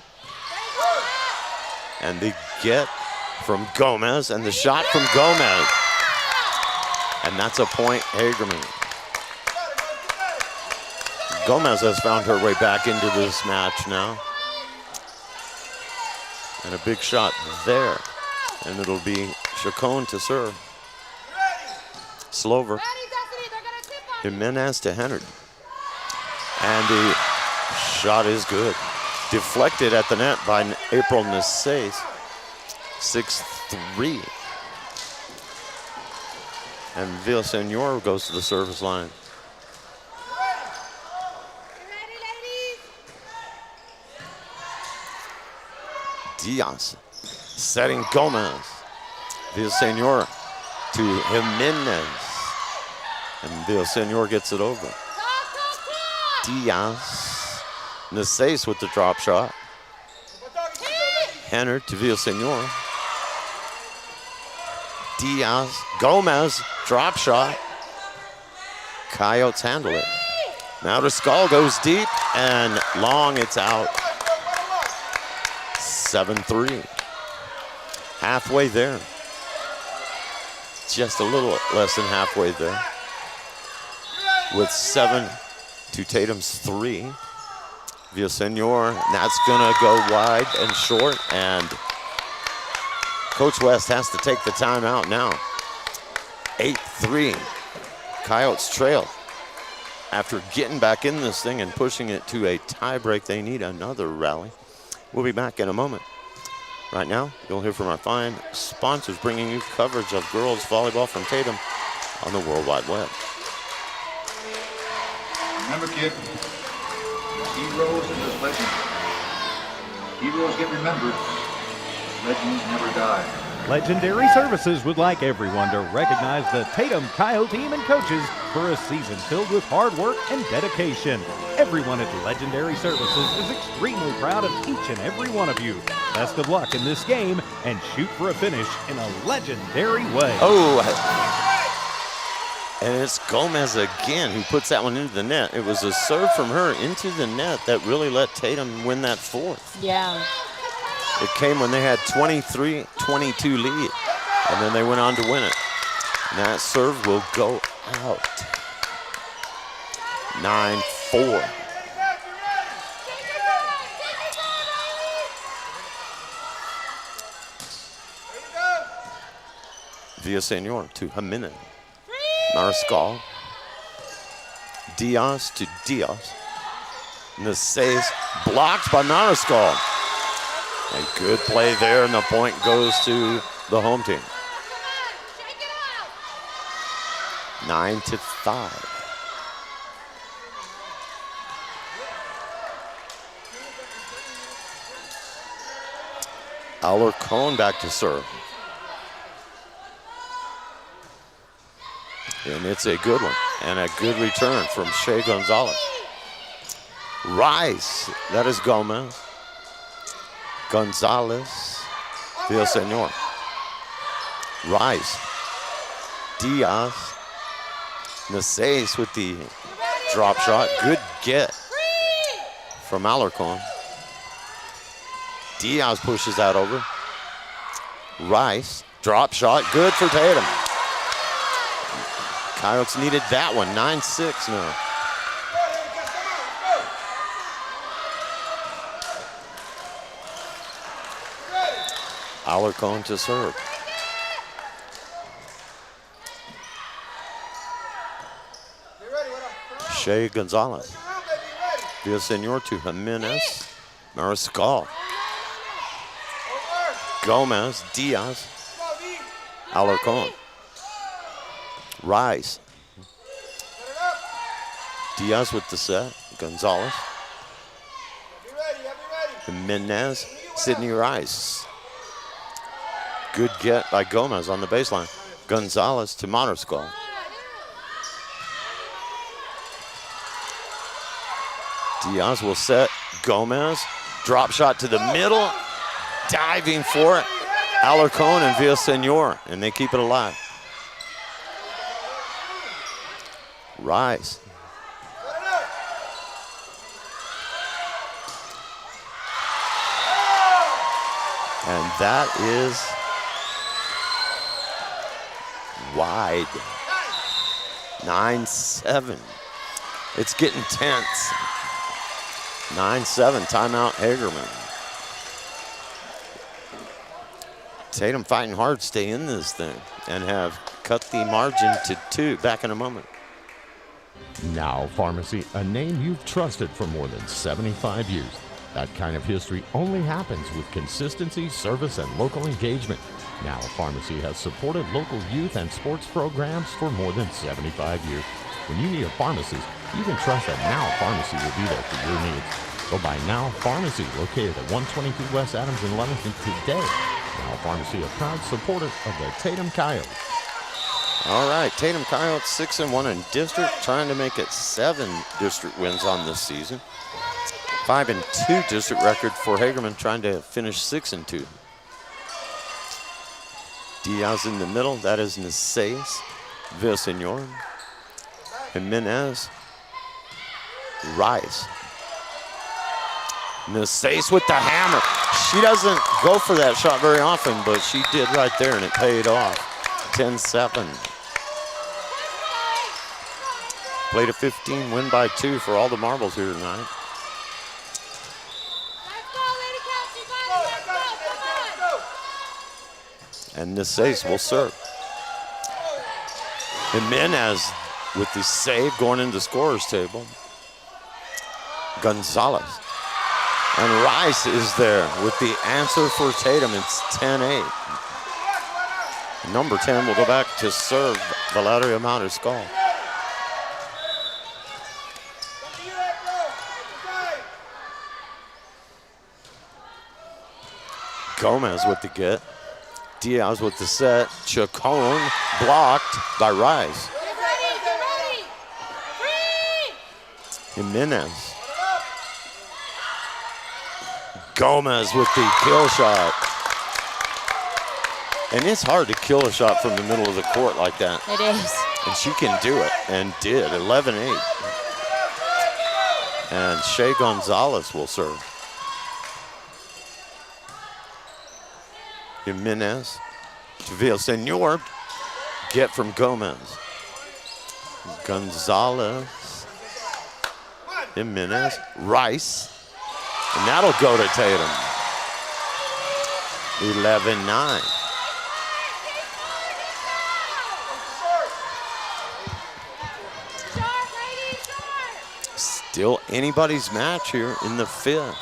And the get from Gomez, and the shot from Gomez. And that's a point, Hagerman. Gomez has found her way back into this match now. And a big shot there. And it'll be Chacon to serve. Slover. Jimenez to Hennard. And the shot is good. Deflected at the net by April Nasace. 6-3. And Villasenor goes to the service line. Diaz setting Gomez. Villasenor to Jimenez. And Villasenor gets it over. Diaz. Nasace with the drop shot. Hennard to Villasenor. Diaz. Gomez. Drop shot. Coyotes handle it. Now the skull goes deep and long, it's out. 7-3. Halfway there. Just a little less than halfway there. With 7 to Tatum's 3. Villasenor, that's gonna go wide and short, and Coach West has to take the timeout now. 8-3. Coyotes trail. After getting back in this thing and pushing it to a tie break, they need another rally. We'll be back in a moment. Right now, you'll hear from our fine sponsors bringing you coverage of girls volleyball from Tatum on the World Wide Web. Remember, kid, there's heroes and there's legends. Heroes get remembered. Legends never die. Legendary Services would like everyone to recognize the Tatum Coyote team and coaches for a season filled with hard work and dedication. Everyone at Legendary Services is extremely proud of each and every one of you. Best of luck in this game and shoot for a finish in a legendary way. Oh, and it's Gomez again who puts that one into the net. It was a serve from her into the net that really let Tatum win that fourth. Yeah. It came when they had 23-22 lead, and then they went on to win it. And that serve will go out. 9-4. Villasenor to Jimenez. Mariscal. Diaz to Diaz. Naces blocked by Mariscal. A good play there, and the point goes to the home team. 9-5. Alarcon back to serve. And it's a good one, and a good return from Shea Gonzalez. Rice, that is Gomez. Gonzalez, Villasenor. Rice, Diaz, Naces with the drop shot. Good get from Alarcon. Diaz pushes that over. Rice, drop shot, good for Tatum. Coyotes needed that one, 9-6 now. Alarcon to serve. Shea Gonzalez. Villasenor to Jimenez. Mariscal. Gomez, Diaz. Alarcon. Rice. Diaz with the set. Gonzalez. Jimenez. Sidney Rice. Good get by Gomez on the baseline. Gonzalez to Mariscal. Diaz will set. Gomez. Drop shot to the middle. Diving for it. Alarcon and Villasenor, and they keep it alive. Rice. And that is wide. 9-7. It's getting tense. 9-7, timeout Hagerman. Tatum fighting hard to stay in this thing and have cut the margin to 2. Back in a moment. Now Pharmacy, a name you've trusted for more than 75 years. That kind of history only happens with consistency, service, and local engagement. Now Pharmacy has supported local youth and sports programs for more than 75 years. When you need a pharmacist, you can trust that Now Pharmacy will be there for your needs. Go by Now Pharmacy, located at 122 West Adams in Leamington today. Now Pharmacy, a proud supporter of the Tatum Coyotes. All right, Tatum Coyotes 6-1 in district, trying to make it 7 district wins on this season. 5-2 district record for Hagerman, trying to finish 6-2. Diaz in the middle, that is Naces, Villasenor, Jimenez, Rice. Nasace with the hammer. She doesn't go for that shot very often, but she did right there, and it paid off. 10-7. Played a 15, win by 2 for all the marbles here tonight. And Nasace will serve. Jimenez with the save going into the scorer's table. Gonzalez. And Rice is there with the answer for Tatum. It's 10-8. Number 10 will go back to serve Valeria Mariscal. Gomez with the get. Diaz with the set. Chacon blocked by Rice. Jimenez. Gomez with the kill shot. And it's hard to kill a shot from the middle of the court like that. It is. And she can do it, and did. 11-8. And Shea Gonzalez will serve. Jimenez to Villasenor. Get from Gomez. Gonzalez. Jimenez. Rice. And that'll go to Tatum. 11-9. Still anybody's match here in the 5th.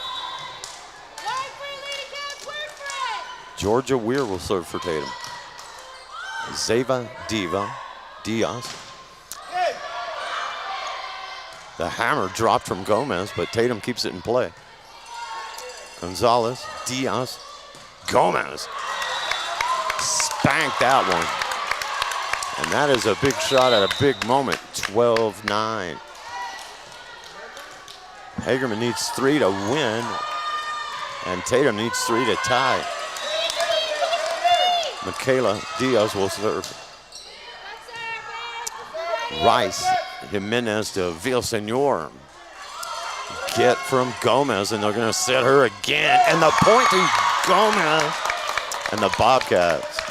Georgia Weir will serve for Tatum. Zeva Diaz. The hammer dropped from Gomez, but Tatum keeps it in play. Gonzalez, Diaz, Gomez. Spanked that one. And that is a big shot at a big moment. 12-9. Hagerman needs 3 to win, and Tatum needs 3 to tie. Michaela Diaz will serve. Rice, Jimenez to Villasenor. Get from Gomez, and they're going to set her again. And the point to Gomez and the Bobcats.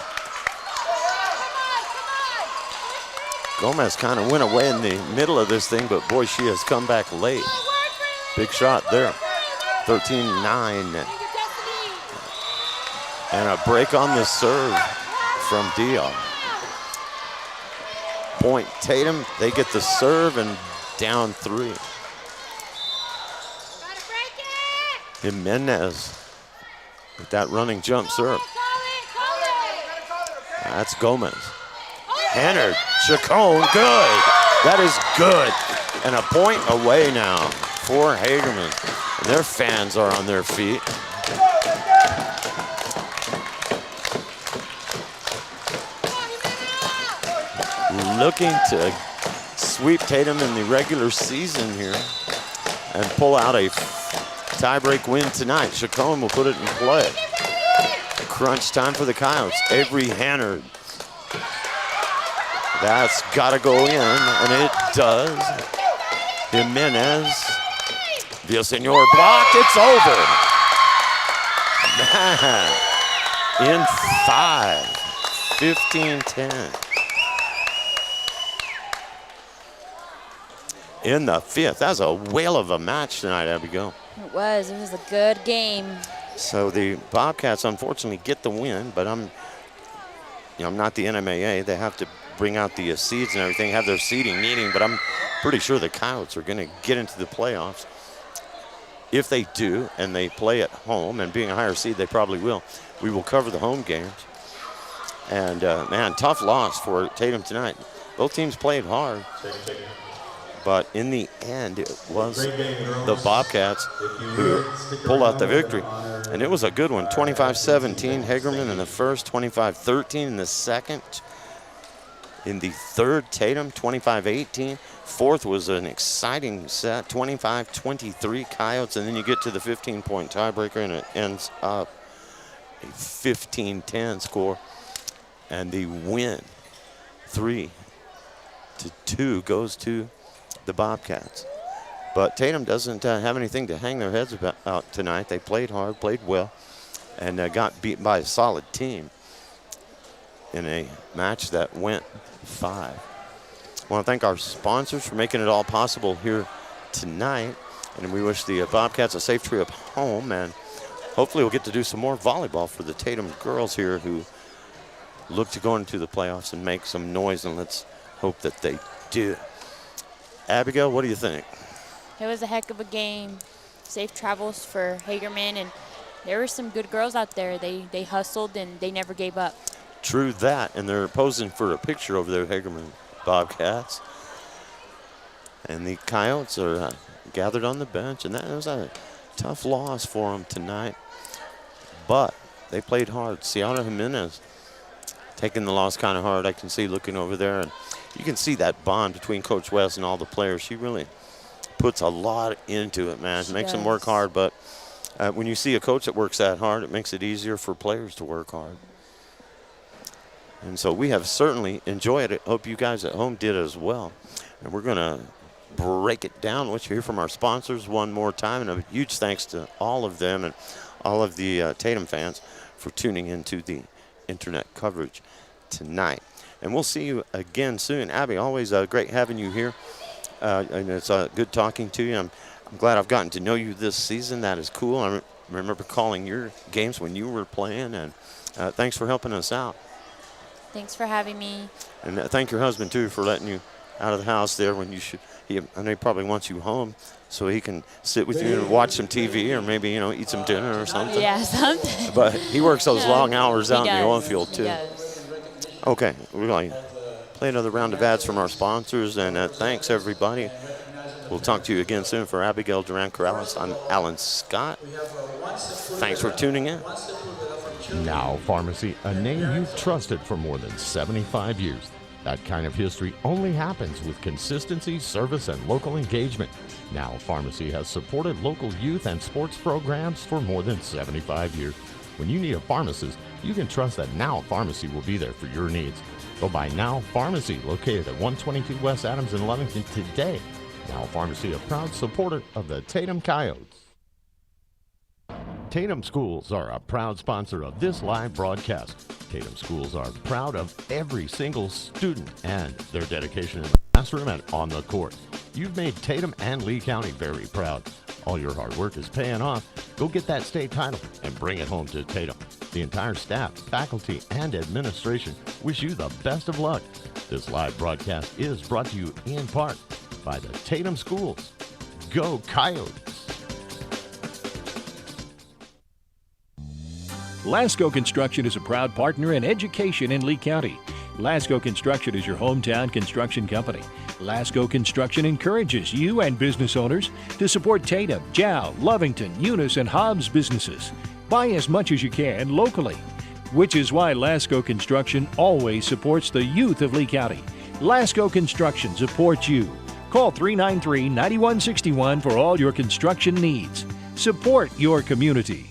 Gomez kind of went away in the middle of this thing, but boy, she has come back late. Big shot there. 13-9. And a break on the serve from Dion. Point Tatum, they get the serve and down 3. Jimenez with that running jump serve. That's Gomez. Henner, Chacon, good. That is good. And a point away now for Hagerman. And their fans are on their feet. Looking to sweep Tatum in the regular season here and pull out a tie-break win tonight. Chacon will put it in play. Crunch time for the Coyotes. Avery Hannard. That's got to go in, and it does. Jimenez. Villasenor blocked. It's over. In 5. 15-10. In the 5th. That was a whale of a match tonight, Abigail. It was a good game. So the Bobcats unfortunately get the win, but I'm not the NMAA. They have to bring out the seeds and everything, have their seeding meeting, but I'm pretty sure the Coyotes are going to get into the playoffs. If they do, and they play at home, and being a higher seed, they probably will, we will cover the home games. And, man, tough loss for Tatum tonight. Both teams played hard. But in the end, it was the Bobcats who pulled out the victory. And it was a good one, 25-17, Hagerman in the first, 25-13 in the second. In the third, Tatum, 25-18. Fourth was an exciting set, 25-23 Coyotes. And then you get to the 15-point tiebreaker, and it ends up a 15-10 score. And the win, 3-2, goes to the Bobcats. But Tatum doesn't have anything to hang their heads about tonight. They played hard, played well, and got beat by a solid team in a match that went 5. I want to thank our sponsors for making it all possible here tonight. And we wish the Bobcats a safe trip home. And hopefully we'll get to do some more volleyball for the Tatum girls here who look to go into the playoffs and make some noise. And let's hope that they do. Abigail, what do you think? It was a heck of a game. Safe travels for Hagerman, and there were some good girls out there. They hustled and they never gave up. True that, and they're posing for a picture over there, Hagerman Bobcats. And the Coyotes are gathered on the bench, and that was a tough loss for them tonight. But they played hard. Ciara Jimenez taking the loss kind of hard. I can see looking over there, and you can see that bond between Coach West and all the players. She really puts a lot into it, man. Makes them work hard, but when you see a coach that works that hard, it makes it easier for players to work hard. And so we have certainly enjoyed it. Hope you guys at home did as well. And we're going to break it down. Let's hear from our sponsors one more time. And a huge thanks to all of them and all of the Tatum fans for tuning into the internet coverage tonight. And we'll see you again soon. Abby, always great having you here. And it's good talking to you. I'm glad I've gotten to know you this season. That is cool. I remember calling your games when you were playing. And thanks for helping us out. Thanks for having me. And thank your husband, too, for letting you out of the house there when you should. I know he probably wants you home so he can sit with you and watch some TV or maybe, eat some dinner or something. Yeah, something. But he works those long hours out in the oil field, too. He does. Okay, we're going to play another round of ads from our sponsors. And thanks, everybody. We'll talk to you again soon. For Abigail Duran-Corrales, I'm Alan Scott. Thanks for tuning in. Now Pharmacy, a name you've trusted for more than 75 years. That kind of history only happens with consistency, service, and local engagement. Now Pharmacy has supported local youth and sports programs for more than 75 years. When you need a pharmacist, you can trust that Now Pharmacy will be there for your needs. Go by Now Pharmacy, located at 122 West Adams in Lovington today. Now Pharmacy, a proud supporter of the Tatum Coyotes. Tatum Schools are a proud sponsor of this live broadcast. Tatum Schools are proud of every single student and their dedication in the classroom and on the court. You've made Tatum and Lee County very proud. All your hard work is paying off. Go get that state title and bring it home to Tatum. The entire staff, faculty, and administration wish you the best of luck. This live broadcast is brought to you in part by the Tatum Schools. Go Coyotes! Lasco Construction is a proud partner in education in Lee County. Lasco Construction is your hometown construction company. Lasco Construction encourages you and business owners to support Tatum, Jow, Lovington, Eunice, and Hobbs businesses. Buy as much as you can locally, which is why Lasco Construction always supports the youth of Lee County. Lasco Construction supports you. Call 393-9161 for all your construction needs. Support your community.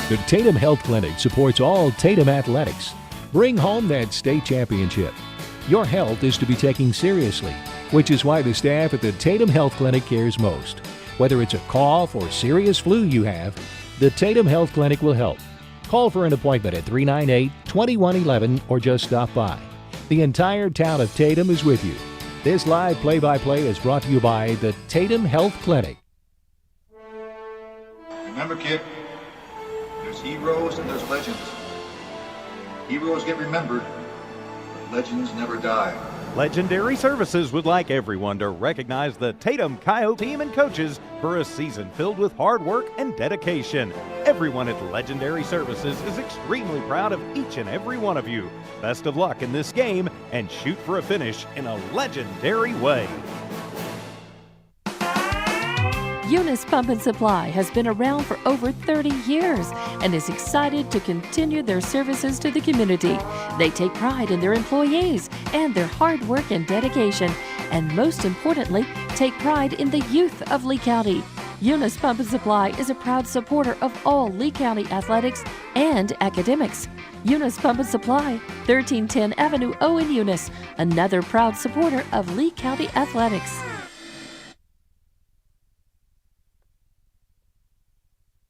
The Tatum Health Clinic supports all Tatum athletics. Bring home that state championship. Your health is to be taken seriously, which is why the staff at the Tatum Health Clinic cares most. Whether it's a cough or serious flu you have, the Tatum Health Clinic will help. Call for an appointment at 398-2111 or just stop by. The entire town of Tatum is with you. This live play-by-play is brought to you by the Tatum Health Clinic. Remember, kid, there's heroes and there's legends. Heroes get remembered, but legends never die. Legendary Services would like everyone to recognize the Tatum Coyote team and coaches for a season filled with hard work and dedication. Everyone at Legendary Services is extremely proud of each and every one of you. Best of luck in this game and shoot for a finish in a legendary way. Eunice Pump and Supply has been around for over 30 years and is excited to continue their services to the community. They take pride in their employees and their hard work and dedication, and most importantly, take pride in the youth of Lee County. Eunice Pump and Supply is a proud supporter of all Lee County athletics and academics. Eunice Pump and Supply, 1310 Avenue O in Eunice, another proud supporter of Lee County athletics.